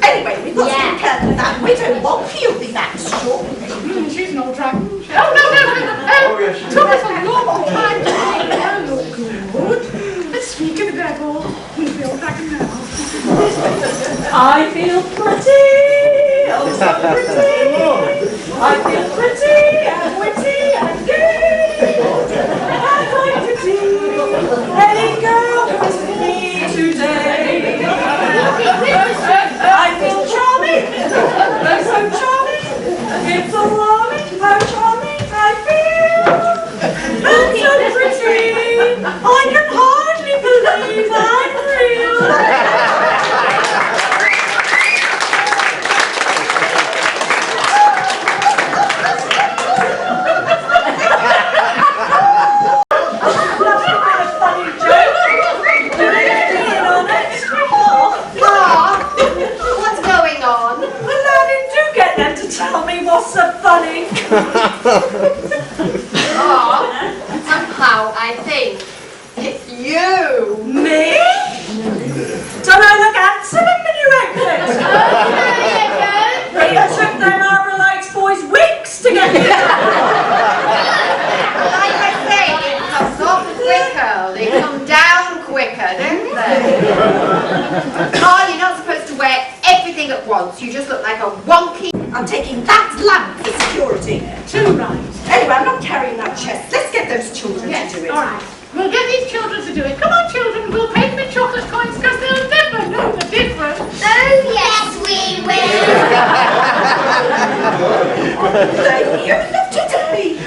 Anyway, we've got to be careful of that widow wonky will be back shortly. She's no dragon. Oh, no. Thomas, a long time to look good. Let's speak of the devil. We'll be all dragon now. I feel pretty, oh so pretty. I feel pretty and witty and gay. I'm going to see any girl who is with me today. I feel charming, oh so charming. It's alarming how charming I feel. I'm so pretty, I can hardly believe I'm real. What's going on? Aladdin, do get them to tell me what's so funny. Somehow I think it's you. Me? Don't I look handsome in my new outfit? It took them Arbor Lights boys weeks to get here. Like I say, it comes off quicker. They come down quicker, don't they? Oh, you're not supposed to wear everything at once. You just look like a wonky. I'm taking that lamp for security. Too right. Anyway, I'm not carrying that chest. Let's get those children Yes, to do it. all right. We'll get these children to do it. Come on, children. We'll pay them in chocolate coins because they'll never know the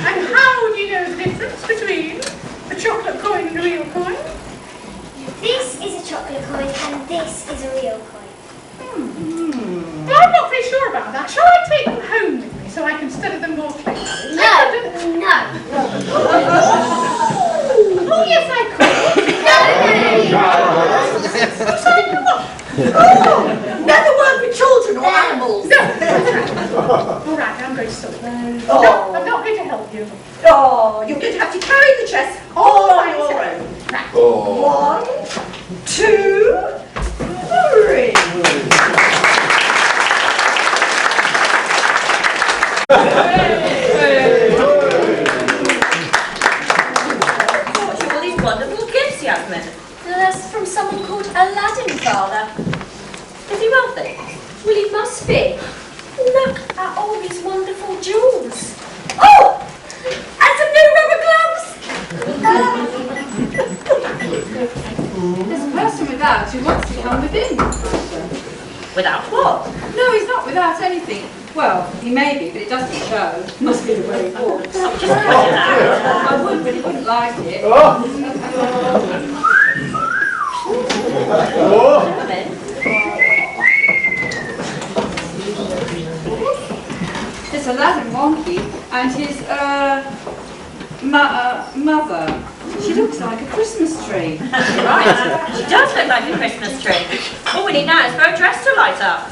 And how do you know the difference between a chocolate coin and a real coin? This is a chocolate coin and this is a real coin. Well, I'm not very sure about that. Shall I take them home with me so I can study them more closely? No. Oh, yes, I could. Never work with children or animals. All right, I'm going to stop. No, I'm not going to help you. Oh, you're going to have to carry the chest all on your own. Oh. 1, 2, 3. Got you all these wonderful gifts, Yasmin. That's from someone called Aladdin, Father. Is he wealthy? Well, he must be. Look at all these wonderful jewels. Oh! And some new rubber gloves! There's a person without who wants to come within. Without what? No, he's not without anything. Well, he may be, but it doesn't show. Must be the way he walks. I would, but he wouldn't like it. It's Aladdin Wonky and his, mother. She looks like a Christmas tree. Right, she does look like a Christmas tree. All we need now is for a dress to light up.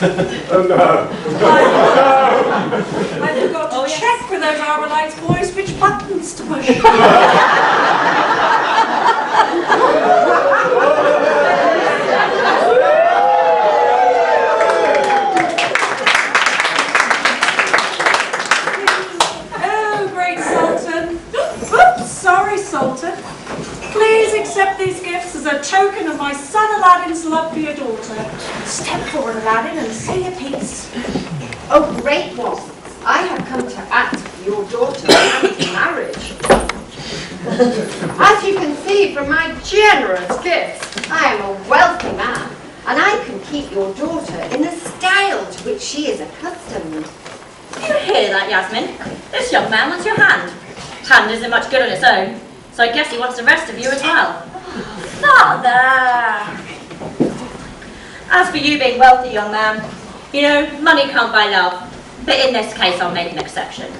Oh no. I forgot to check with those Armalites boys which buttons to push. Oh, great Sultan. Oops, sorry, Sultan. Please accept these gifts as a token of my son Aladdin's love for your daughter. Step forward, Aladdin, and say your piece. Oh, great one. I have come to ask for your daughter hand in marriage. As you can see from my generous gifts, I am a wealthy man, and I can keep your daughter in the style to which she is accustomed. You hear that, Yasmin? This young man wants your hand. Hand isn't much good on its own, so I guess he wants the rest of you as well. Father! As for you being wealthy, young man, you know, money can't buy love. But in this case, I'll make an exception.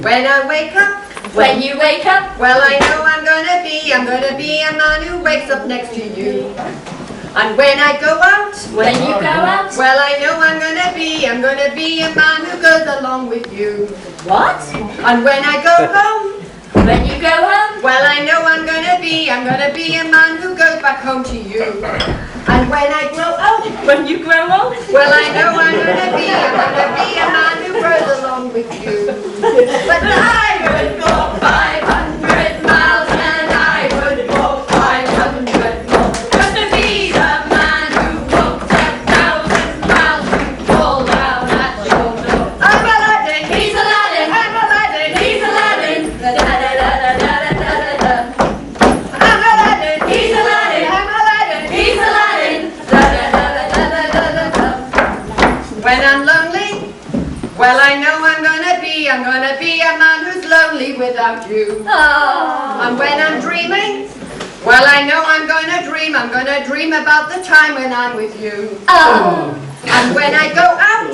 When I wake up, When you wake up, well, I know I'm gonna be a man who wakes up next to you. And when I go out, when you go out, well, I know I'm gonna be a man who goes along with you. what? And when I go home, When you go home, well, I know I'm gonna be a man who goes back home to you. And when I grow old, when you grow old, well, I know I'm gonna be a man who grows along with you. But I would walk 500 miles and I would walk 500 more. Just to be the man who walks 1,000 miles to fall down at your door. I'm Aladdin, he's Aladdin, I'm Aladdin, he's Aladdin. Da da da da da da da da. I'm Aladdin, he's Aladdin, I'm Aladdin, he's Aladdin. Da da da da da da da da. When I'm lonely, well, I know I'm gonna be a man who's lonely without you. And when I'm dreaming, well, I know I'm gonna dream about the time when I'm with you. And when I go out,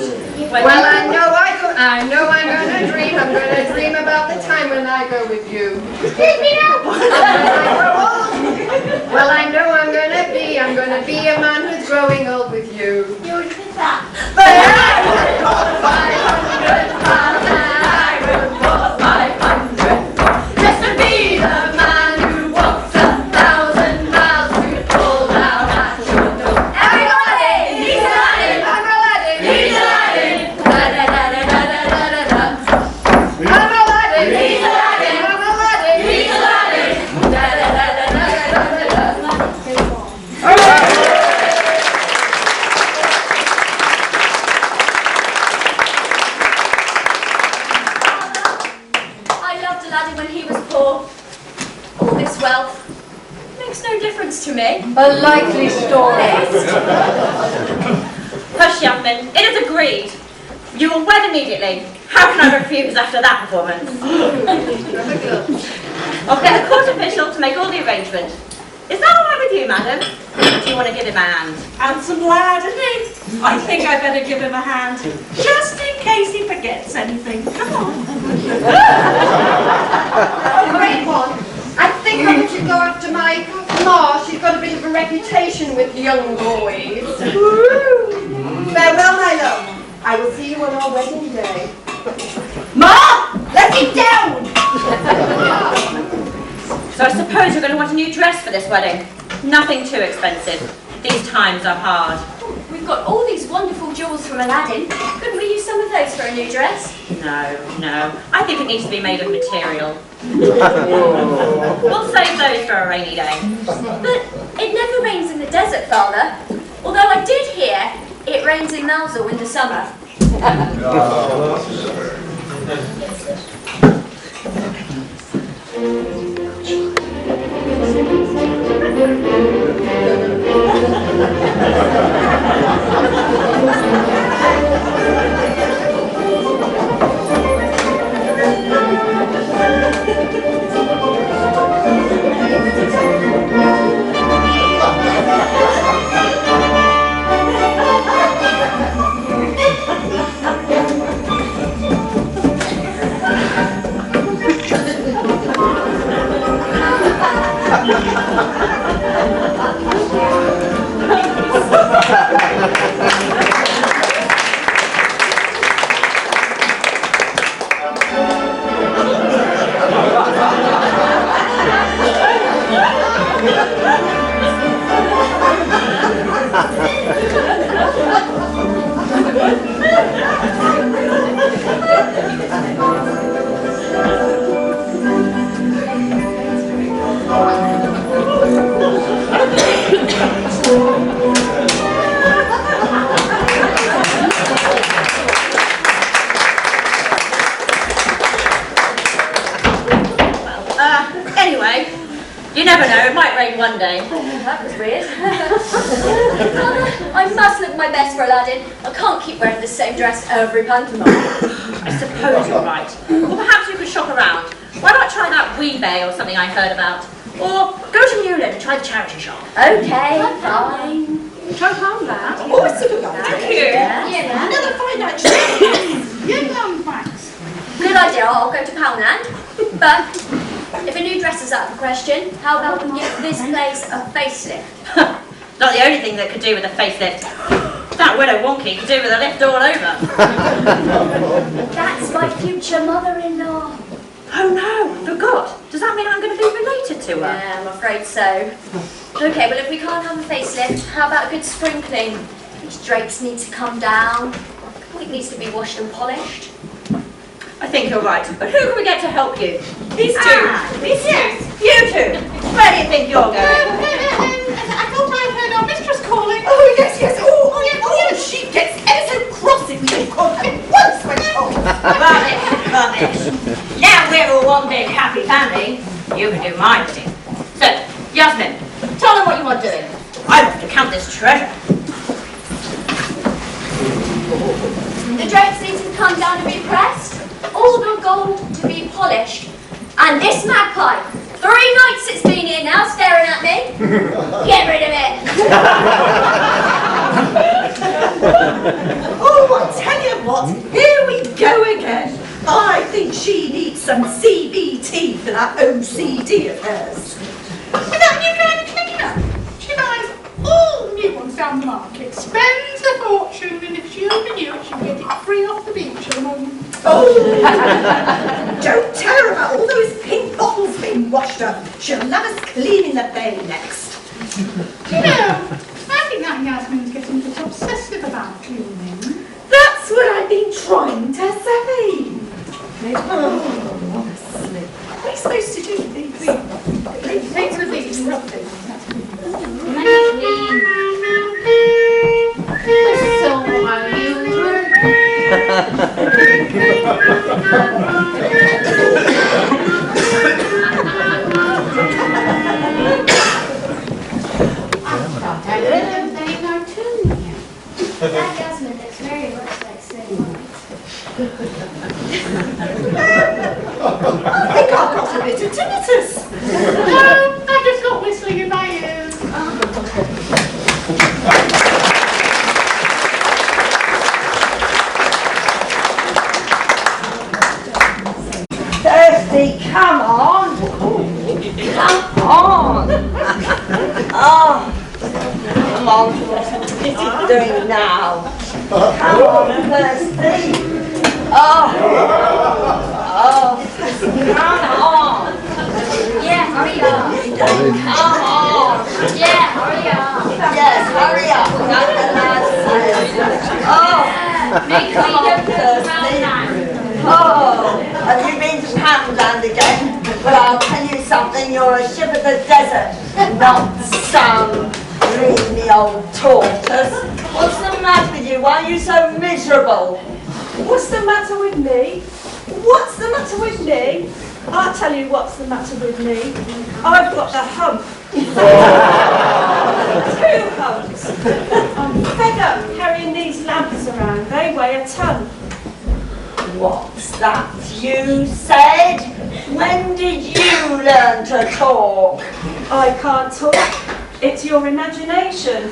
well, I know I'm gonna dream about the time when I go with you. Excuse me now. And when I grow old, well, I know I'm gonna be a man who's growing old with you. But I would walk 500 miles and I would walk 500 more. Just to be the man who walks 1,000 miles to fall down at your door. Everybody! He's Aladdin! I'm Aladdin! He's Aladdin! Da da da da da da da da. I'm Aladdin! He's Aladdin! I'm Aladdin! He's Aladdin! Da da da da da da da da. I loved Aladdin when he was poor. All this wealth makes no difference to me. A likely story. Hush, Yasmin. It is agreed. You will wed immediately. How can I refuse after that performance? I'll get a court official to make all the arrangements. Is that all right with you, madam? Or do you want to give him a hand? Handsome lad, isn't he? I think I better give him a hand, just in case he forgets anything. Come on. Great one. I think I should go after my ma. She's got a bit of a reputation with young boys. Farewell, my love. I will see you on our wedding day. Ma! Let him down! So I suppose you're going to want a new dress for this wedding. Nothing too expensive. These times are hard. We've got all these wonderful jewels from Aladdin. Couldn't we use some of those for a new dress? No. I think it needs to be made of material. We'll save those for a rainy day. But it never rains in the desert, Father. Although I did hear it rains in Mosul in the summer. Anyway, you never know, it might rain one day. That was weird. I must look my best for Aladdin. I can't keep wearing the same dress every pantomime. I suppose you're right. Or perhaps you could shop around. Why not try that Weebay or something I heard about? Or go to Newland and try the charity shop. Okay, fine. Try pound that. Oh, it's a good idea. Thank you. Yeah. Another financial. Thanks. Good idea, I'll go to Poundland. But if a new dress is out of the question, how about we give this place a facelift? Not the only thing that could do with a facelift. That widow Wonky could do with a lift all over. That's my future mother-in-law. Oh no, I forgot. Does that mean I'm going to be related to her? Yeah, I'm afraid so. Okay, well if we can't have a facelift, how about a good spring clean? These drapes need to come down. It needs to be washed and polished. I think you're right, but who can we get to help you? These two. These two. You two. Where do you think you're going? I thought I heard our mistress calling. Oh, yes. Oh, she gets ever so cross if we don't call her once when she Rubbish. Now we're all one big happy family. You can do my thing. So, Yasmin, tell them what you want doing. I want to count this treasure. The drapes need to come down and be pressed. All the gold to be polished. And this magpie, 3 nights it's been here now staring at me. Get rid of it. Oh, I tell you what, here we go again. I think she needs some CBT for that OCD of hers. With that new kind of cleaner, she buys all new ones down the market, spends a fortune, and if she only knew it, she'd get it free off the beach at the moment. Oh, don't tell her about all those pink bottles being washed up. She'll have us cleaning the bay next. You know, I think that Yasmin's getting a bit obsessive about cleaning. That's what I've been trying to say. Oh, honestly. What are you supposed to do with these? Take the these, rub them. So are you? I think I've got a bit of tinnitus. No, I just got whistling in my ears. Thirsty, come on. Come on. Come on, what is it doing now? Come on, Thirsty. Come on. Yeah, hurry up. Come on. Yeah, hurry up. Yes, hurry up. That's the last Make come on, me Thirsty. Have you been to Poundland again? Well, I'll tell you something, you're a ship of the desert, not some dreamy old tortoise. What's the matter with you? Why are you so miserable? What's the matter with me? What's the matter with me? I'll tell you what's the matter with me. I've got the hump. 2 humps. I'm fed up carrying these lamps around. They weigh a ton. What's that you said? When did you learn to talk? I can't talk. It's your imagination.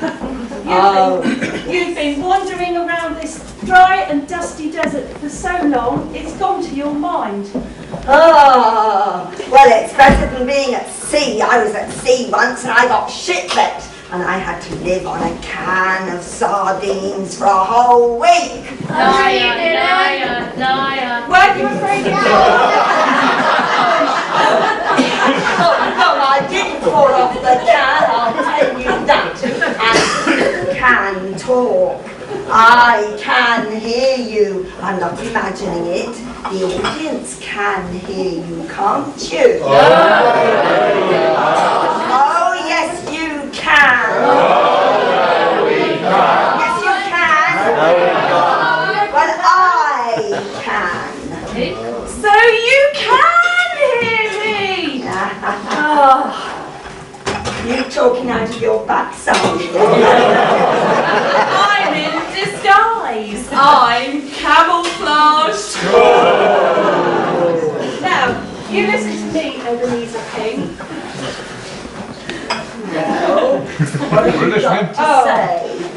You've been wandering around this dry and dusty desert for so long, it's gone to your mind. Well, it's better than being at sea. I was at sea once and I got shipwrecked and I had to live on a can of sardines for a whole week. Liar. Weren't you afraid of No, I didn't fall off the can, I'll tell you that. And you can talk. I can hear you. I'm not imagining it. The audience can hear you, can't you? Oh, yes, you can. Yes, you can. Well, I can. So you can hear me! You talking out of your backside. I'm in disguise. I'm camouflaged. Now, you listen to me, Ebenezer King. Well, what have you got to say?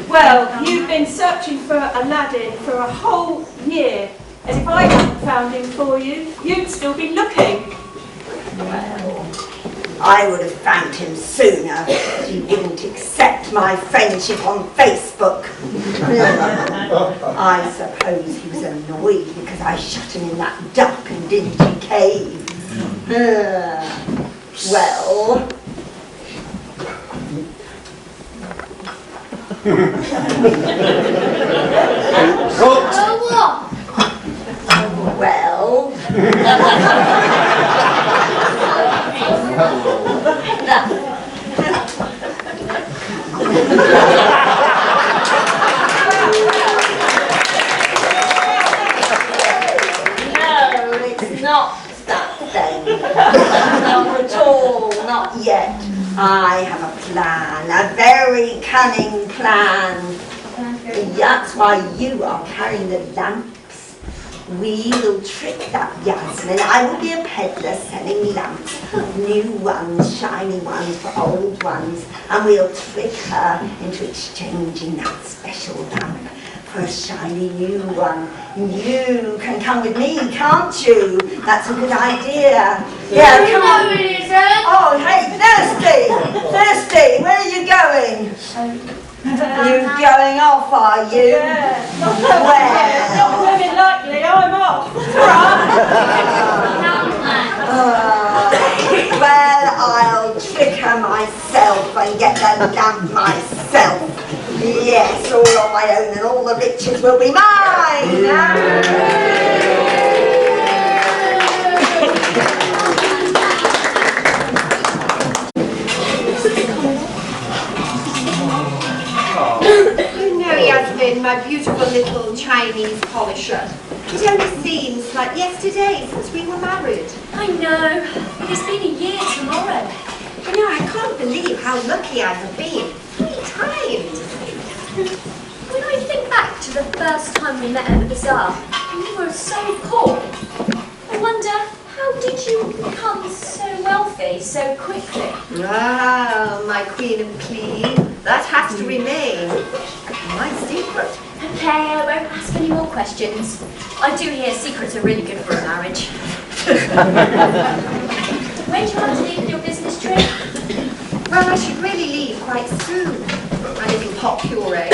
Well, you've been searching for Aladdin for a whole year. And if I hadn't found him for you, you'd still be looking. Well, I would have found him sooner, but he wouldn't accept my friendship on Facebook. I suppose he was annoyed because I shut him in that dark and dingy cave. Well... Oh, what? Well... No, it's not that thing. Not at all, not yet. I have a plan, a very cunning plan. That's why you are carrying the lamps. We will trick that Yasmin. I will be a peddler selling lamps, new ones, shiny ones for old ones, and we'll trick her into exchanging that special lamp for a shiny new one. You can come with me, can't you? That's a good idea. Yeah, come on. No, it isn't. Oh, hey, Thirsty! Thirsty, where are you going? You going off, are you? Yeah. Well. Not very likely, I'm off. Well, I'll trick her myself and get the lamp myself. Yes, all on my own and all the riches will be mine. You know, Yasmin, my beautiful little Chinese polisher. It only seems like yesterday since we were married. I know. It's been a year tomorrow. You know, I can't believe how lucky I've been. 3 times. When I think back to the first time we met at the bazaar, and you were so poor, I wonder How did you become so wealthy so quickly? Ah, my queen and clean. That has to remain my secret. Okay, I won't ask any more questions. I do hear secrets are really good for a marriage. When do you want to leave with your business trip? Well, I should really leave quite soon. My little pop puree.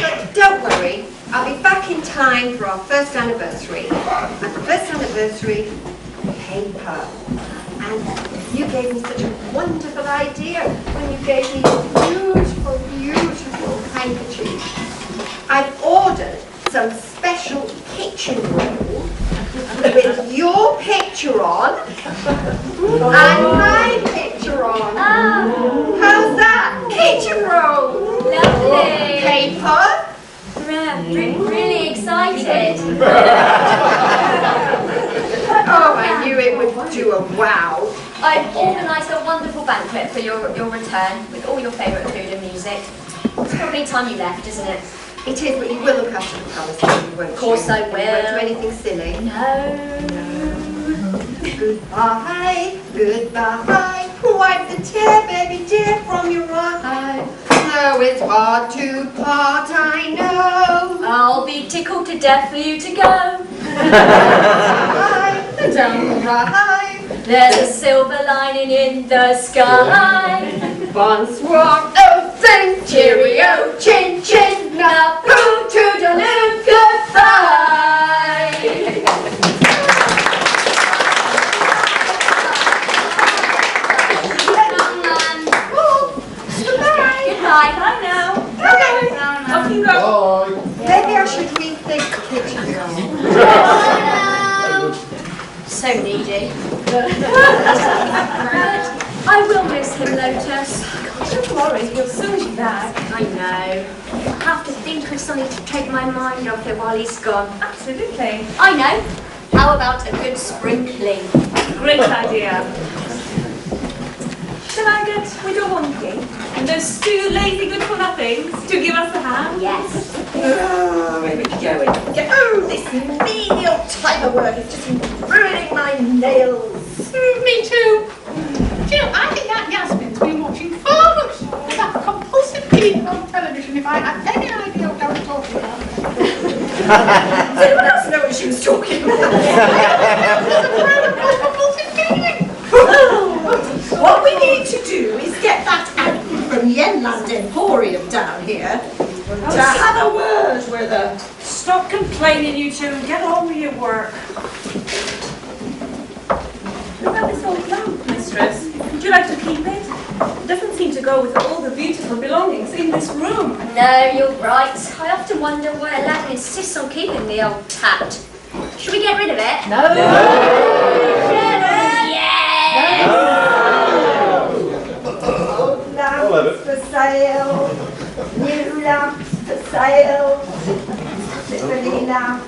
But don't worry, I'll be back in time for our first anniversary. And the first anniversary, paper. And you gave me such a wonderful idea when you gave me this beautiful, beautiful handkerchief. I've ordered some special kitchen roll with your picture on and my picture on. How's that? Kitchen roll. Lovely. Paper. Really excited. Oh, I knew it would do a wow. I've organised a wonderful banquet for your return with all your favourite food and music. It's probably time you left, isn't it? It is, but you will look after the palace, won't you? Of course I will. You won't do anything silly. No. Goodbye, goodbye. Wipe the tear, baby dear, from your eye. Though it's hard to part, I know. I'll be tickled to death for you to go. Don't cry. There's a silver lining in the sky. Bonsoir, oh, thank cheerio, chin chin, now poo toodaloo, goodbye. Goodbye. Bye now. Off you go. Maybe I should rethink the kitchen garden. So needy. I will miss him, Lotus. Don't worry, he'll soon be back. I know. I have to think of something to take my mind off it while he's gone. Absolutely. I know. How about a good sprinkling? Great idea. Shall I get Widow Wonky and those two lazy good-for-nothings to give us a hand? Yes. Oh, where are we going? Oh, this menial type of work is just ruining my nails. Me too. Jill, I think that Yasmin's been watching far much of that compulsive feeding on television if I had any idea what I was talking about. Does anyone else know what she was talking about? Compulsive feeding. What we need to do is get that Annie from Yenland Emporium down here to have a word with her. Stop complaining, you two, and get on with your work. What about this old lamp, mistress? Would you like to keep it? It doesn't seem to go with all the beautiful belongings in this room. No, you're right. I often wonder why Aladdin insists on keeping the old tat. Should we get rid of it? No. Yes! Old lamps for sale, new lamps for sale, Tiffany lamps,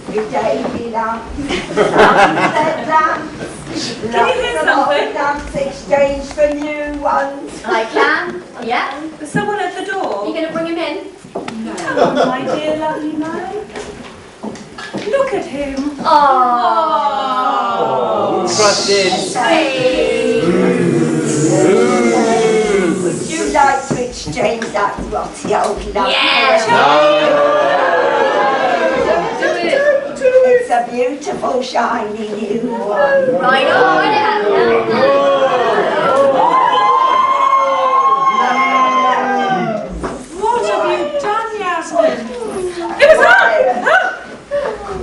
new Davy lamps, sunset lamps, Can you hear something? lamps exchanged for new ones. I can. Yeah. There's someone at the Are you door. going to bring him in? Come on, my dear lovely man. Look at him. Oh. Trusted. Would you like to exchange that rotty old lamp? Yeah. It's a beautiful, shiny new one. Right on. What have you done, Yasmin? It was her.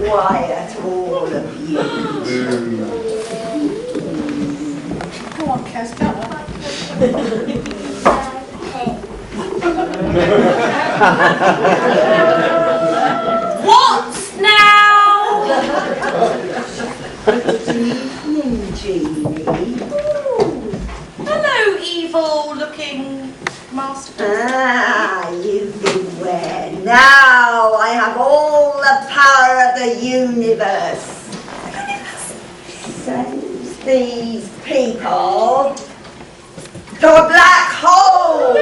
Quiet, all of you. Go on, Kes, tell her. What now? Good evening, Jeannie. Hello, evil-looking master. Ah, you beware. Now I have all the power of the universe. Sends these people to a black hole.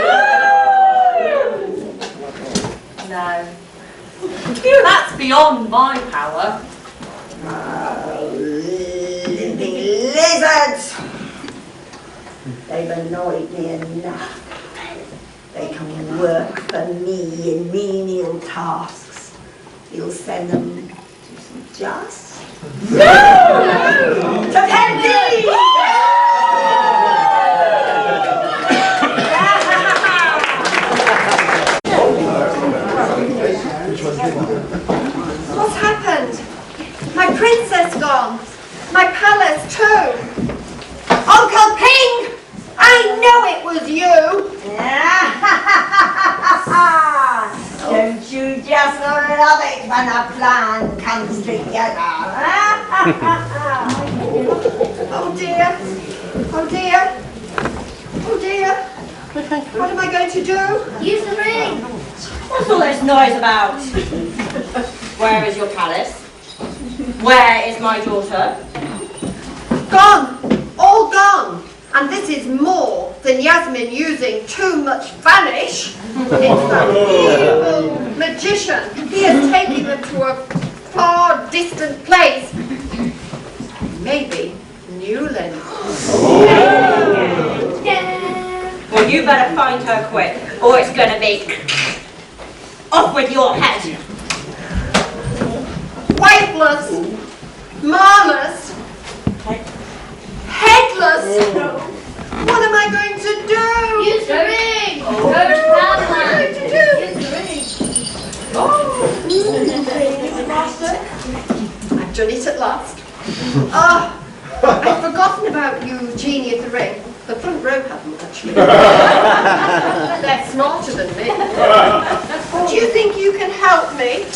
No. That's beyond my power. Oh, living They've annoyed me enough. They can work for me in menial tasks. You'll send them to St. Just? No! To Pendy! What's happened? My princess gone. My palace too. Uncle King! I know it was you! Don't you just love it when a plan comes together? Oh dear. Oh dear. Oh dear. What am I going to do? Use the ring. What's all this noise about? Where is your palace? Where is my daughter? Gone. All gone. And this is more than Yasmin using too much vanish. It's that evil magician. He has taken them to a far distant place. Maybe Newland. Well, you better find her quick, or it's going to be off with your head. Wifeless. Marless. Headless. What am I going to do? Use the ring. What am I going to do? Use the ring. I've done it at last. I'd forgotten about you, Genie of the Ring. The front row haven't, actually. They're smarter than me. Do you think you can help me?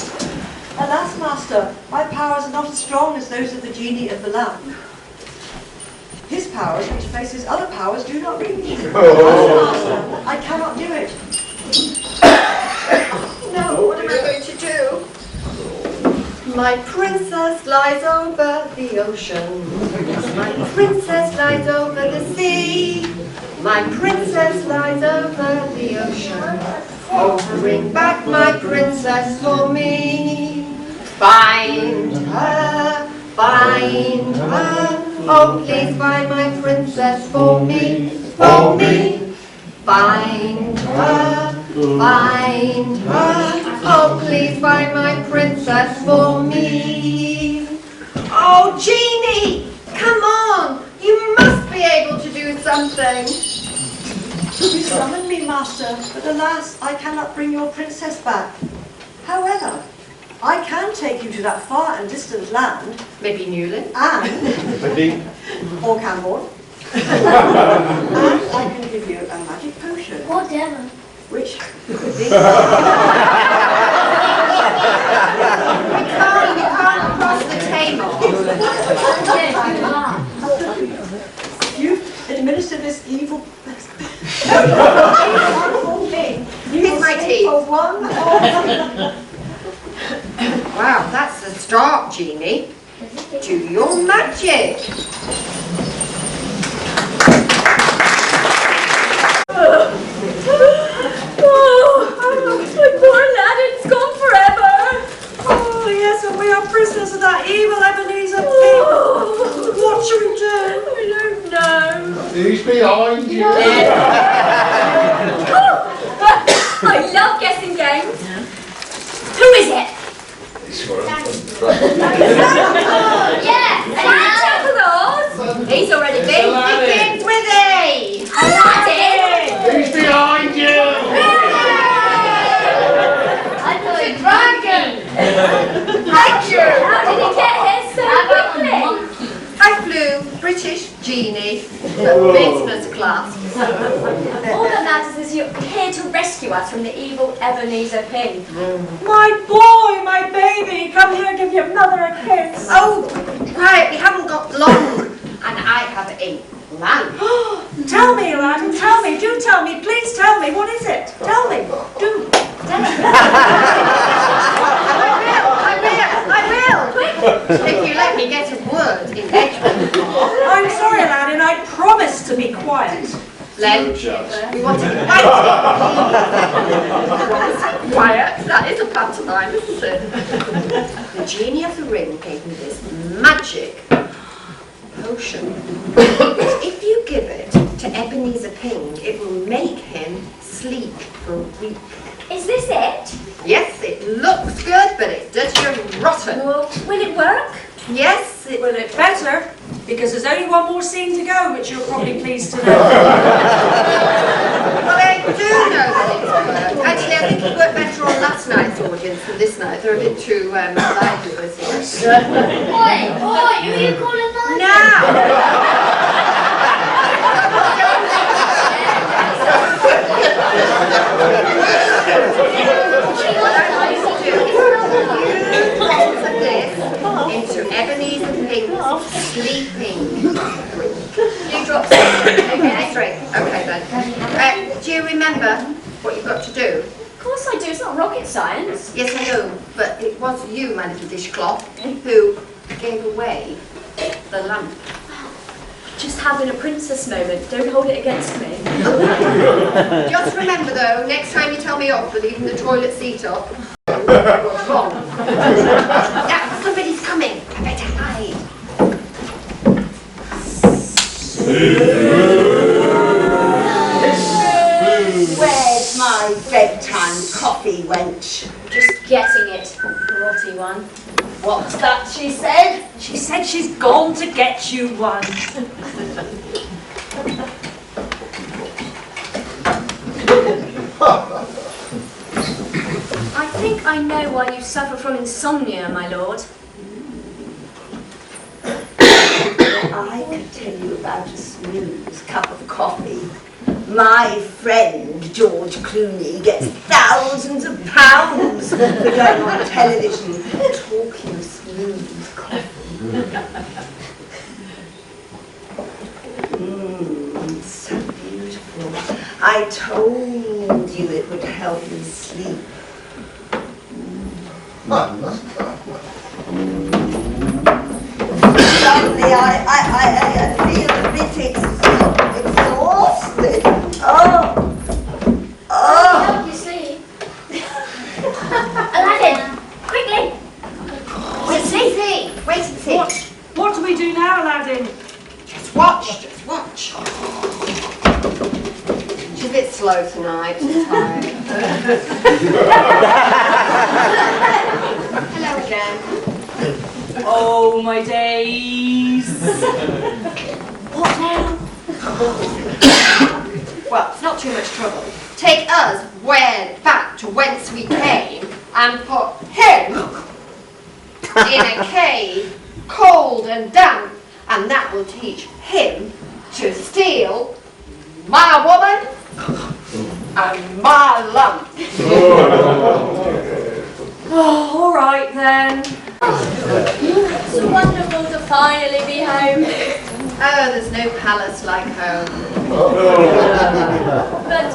Alas, Master, my powers are not as strong as those of the genie of the lamp. His powers, which faces other powers, do not reach. Master, I cannot do it. No, what am I going to do? My princess lies over the ocean. My princess lies over the sea. My princess lies over the ocean. Oh, bring back my princess for me. Find her, find her. Oh, please find my princess for me, for me. Find her, find her. Oh, please find my princess for me. Oh, Genie, come on. You must be able to do something. You summoned me, Master, but alas, I cannot bring your princess back. However, I can take you to that far and distant land. Maybe Newland. And, or Camborne. And I can give you a magic potion. Whatever. Which could be... We can't cross the table. You administer this evil... Here's my tea. For one Wow, that's a start, Genie. Do your magic. My poor Aladdin's gone forever. Oh, yes, and we are prisoners of that evil Ebenezer King. What shall we do? I don't know. Who's behind you? I love guessing games. Who is it? Yeah, Santa Claus. He's already been. Begins with A. Aladdin. Who's behind you? I thought it's a dragon. Thank you. How did he get here so quickly? I flew British Genie, the business class. All that matters is you're here to rescue us from the evil Ebenezer King. My boy, my baby, come here and give your mother a kiss. Oh, right, we haven't got long. And I have a plan. Tell me, Aladdin, tell me, do tell me, please tell me, what is it? Tell me, do. I will. If you let me get a word in Edgemont. I'm sorry, Aladdin, I promise to be quiet. Len, we want to be quiet. That is a pantomime, isn't it? The Genie of the Ring gave me this magic potion. If you give it to Ebenezer to go, which you're probably pleased to know. Well, I do know that it's worked. Actually, I think it worked better on last night's audience than this night. They're a bit too lively this year. Oi, who are you calling that? Now! Into Ebenezer Pink's sleeping. You dropped it. Okay, straight. Okay then. Do you remember what you've got to do? Of course I do, it's not rocket science. Yes, I know, but it was you, my little dishcloth, who gave away the lamp. Just having a princess moment, don't hold it against me. Just remember though, next time you tell me off for leaving the toilet seat up, you're wrong. Now, somebody's coming. I better hide. Where's my bedtime coffee, wench? Just getting it, naughty one. What's that she said? She said she's gone to get you one. I think I know why you suffer from insomnia, my lord. I could tell you about a smooth cup of coffee. My friend George Clooney gets thousands of pounds for going on television talking smooth coffee. So beautiful. I told you it would help me sleep. Suddenly I feel a bit exhausted. Help you sleep. Aladdin, quickly. Wait and see. Wait and see. What do we do now, Aladdin? Just watch. She's a bit slow tonight. She's tired. Hello again. Oh, my days. What now? Well, it's not too much trouble. Take us back to whence we came and put him in a cave, cold and damp, and that will teach him to steal my woman and my lamp. Oh, all right then. It's wonderful to finally be home. Oh, there's no palace like home. But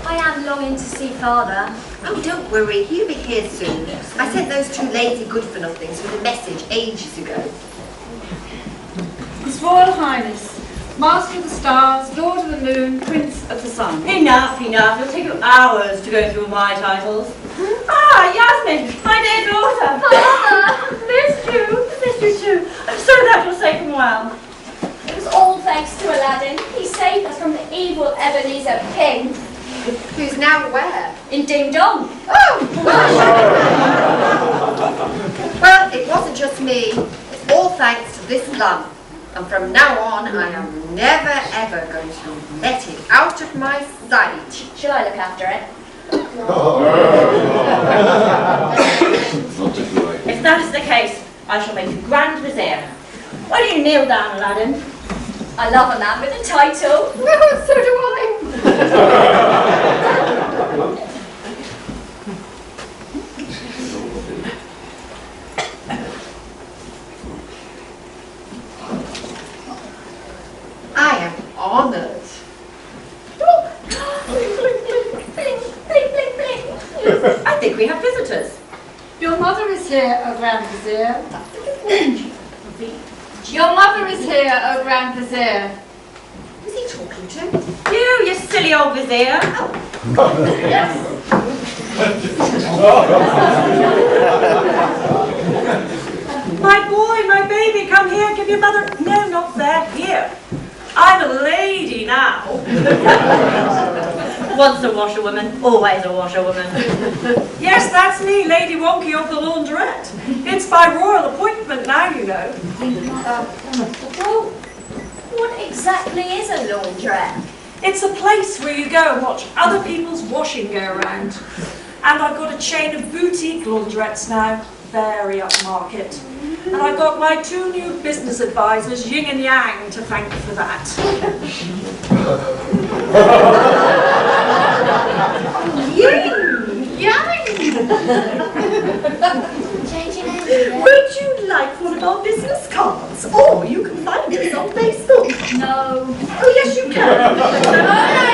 I am longing to see father. Oh, don't worry, he'll be here soon. I sent those two lazy good-for-nothings with a message ages ago. His Royal Highness, Master of the Stars, Lord of the Moon, Prince of the Sun. Enough. It'll take you hours to go through my titles. Ah, Yasmin, my dear daughter. Father! Missed you too. I'm so glad you're safe and well. It was all thanks to Aladdin. He saved us from the evil Ebenezer King. Who's now where? In Ding Dong. Oh! Well, it wasn't just me. It's all thanks to this lamp. And from now on, I am never ever going to let it out of my sight. Shall I look after it? If that is the case, I shall make you Grand Vizier. Why don't you kneel down, Aladdin? I love a man with a title. So do I. I am honoured. I think we have visitors. Your mother is here, O Grand Vizier. Your mother is here, O Grand Vizier. Who's he talking to? You silly old Vizier. My boy, my baby, come here, give your mother... No, not there, here. I'm a lady now. Once a washerwoman, always a washerwoman. Yes, that's me, Lady Wonky of the Laundrette. It's by royal appointment now, you know. What exactly is a laundrette? It's a place where you go and watch other people's washing go around. And I've got a chain of boutique laundrettes now, very upmarket. And I've got my 2 new business advisors, Yin and Yang, to thank for that. Would you like one of our business cards? Or you can find us on Facebook. No. Oh, yes, you can. Oh, no,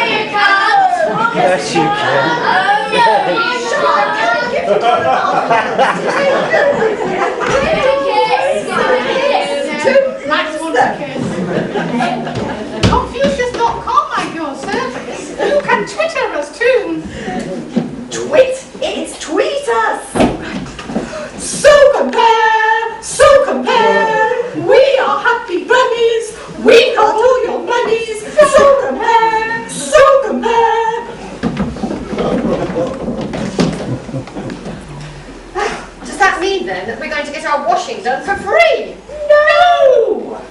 you can't. Yes, you can. Oh, no, you Sure, I can give you one of our Max wants a kiss. Confucius.com at your service. You can Twitter us too. Tweet is tweet us. So compare. We are happy bunnies. We got all your monies. So compare. Does that mean then that we're going to get our washing done for free? No.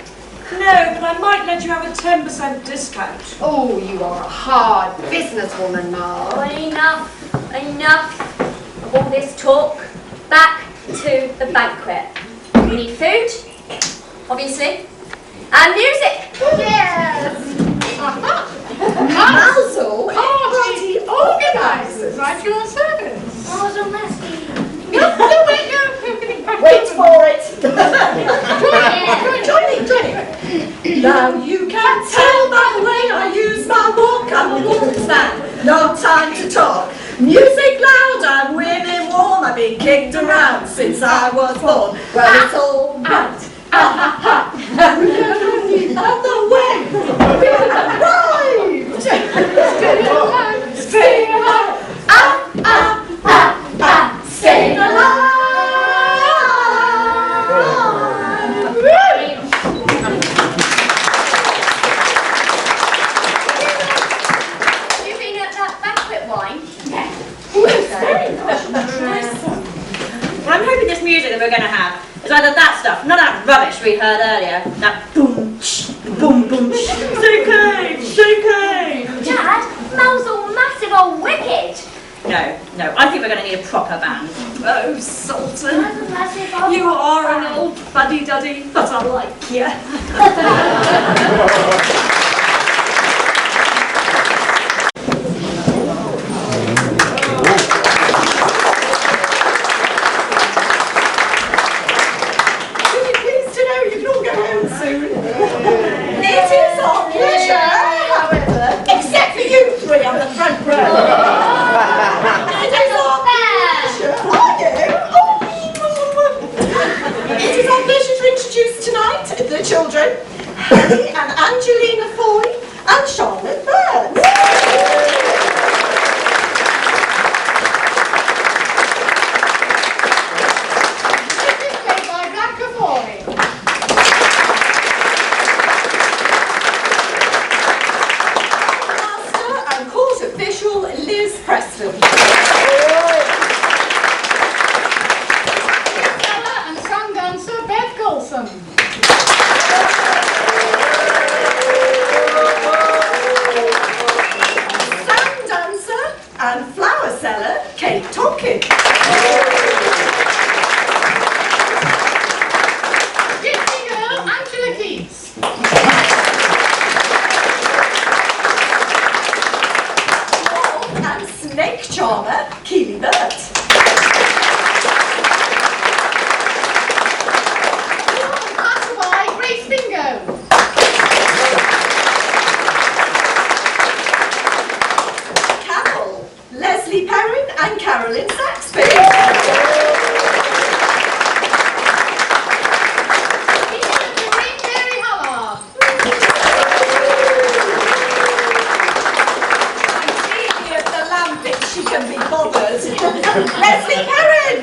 No, but I might let you have a 10% discount. Oh, you are a hard businesswoman, Ma. Oh, enough of all this talk. Back to the banquet. We need food, obviously, and music. Yes. Mazel party organisers. At your service. Oh, so nasty. Wait for it. Yeah. Join it. Now you can tell by the way I use my walk. I'm a woman's man. No time to talk. Music loud and women warm. I've been kicked around since I was born. Well, it's all right. We're the other way. We arrived. Stay alive. Stay alive. You've been at that banquet wine? I'm hoping this music that we're going to have is either that stuff, not that rubbish we heard earlier, that boom, boom, boom, shake. Dad, Mel's all massive old wicked. No, I think we're going to need a proper band. Oh, Sultan, Mel's a massive old you are an old fuddy-duddy, but I like you. It is our pleasure, however, except for you 3 on the front row. It is our pleasure. Are you? It is our pleasure to introduce tonight the children, Henny and Angelina Foy and Charlotte Burns. Played by Blanca Foy. And court official Liz Preston. Stella and sun dancer Beth Golson. Sound dancer and flower seller Kate Tompkins. Gypsy girl Angela Keats. And snake charmer Keely Burt. Passerby Grace Bingo. Carol, Leslie Perrin and Carolyn Saxby. Doreen Mary Hullard. I'm seeing at the lamp if she can be bothered. Leslie Perrin.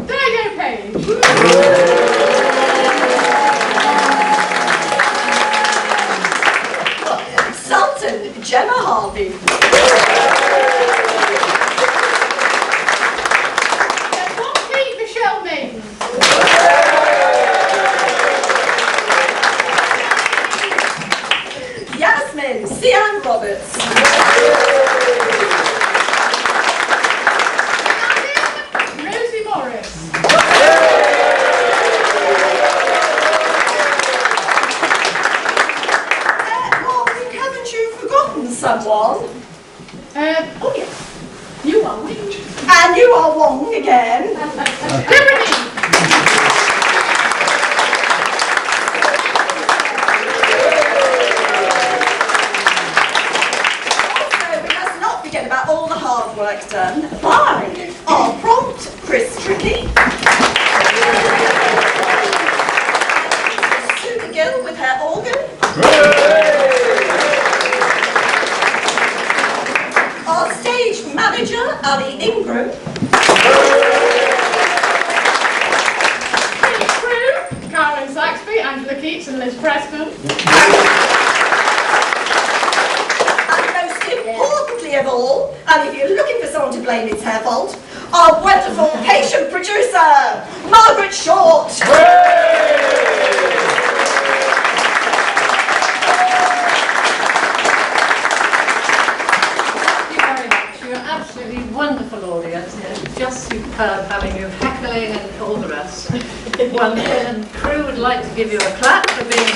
Dido Page. Sultan Gemma Harvey. someone. Oh yes, you are Wing. And you are Wong again. Also, we must not forget about all the hard work done by our prompt Chris Tricky. Sue McGill with her organ. Our stage manager, Ali Ingram. Crew, Karen Saxby, Angela Keats and Liz Preston. And most importantly of all, and if you're looking for someone to blame, it's her fault, our wonderful patient producer, Margaret Short. Absolutely wonderful audience here, just superb having you heckling and all the rest. Wonderful, and crew would like to give you a clap for being.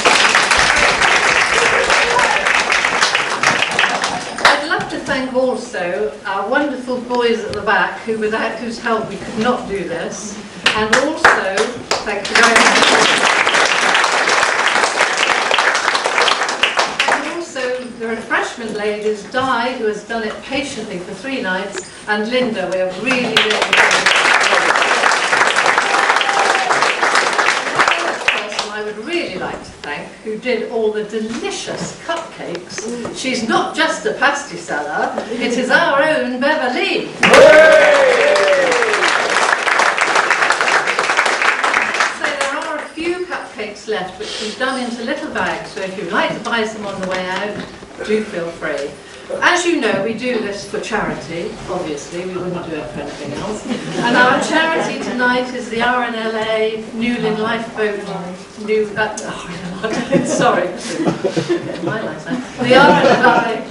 I'd love to thank also our wonderful boys at the back, who without whose help we could not do this, and also thank you very much. The refreshment ladies, Di, who has done it patiently for 3 nights, and Linda, we are really, really grateful. One person I would really like to thank, who did all the delicious cupcakes. She's not just a pasty seller, it is our own Beverly. Left, which we've done into little bags, so if you'd like to buy some on the way out, do feel free. As you know, we do this for charity, obviously, we wouldn't do it for anything else. And our charity tonight is the RNLA Newlyn Lifeboat, sorry, my life now. The RNLA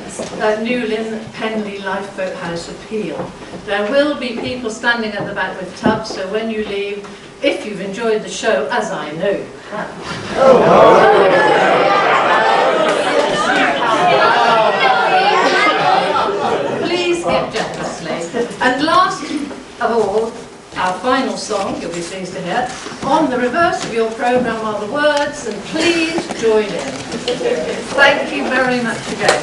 Newlyn Penley Lifeboat House Appeal. There will be people standing at the back with tubs, so when you leave, if you've enjoyed the show, as I know you have, please give generously. And last of all, our final song, you'll be pleased to hear, on the reverse of your programme are the words, and please join in. Thank you very much again.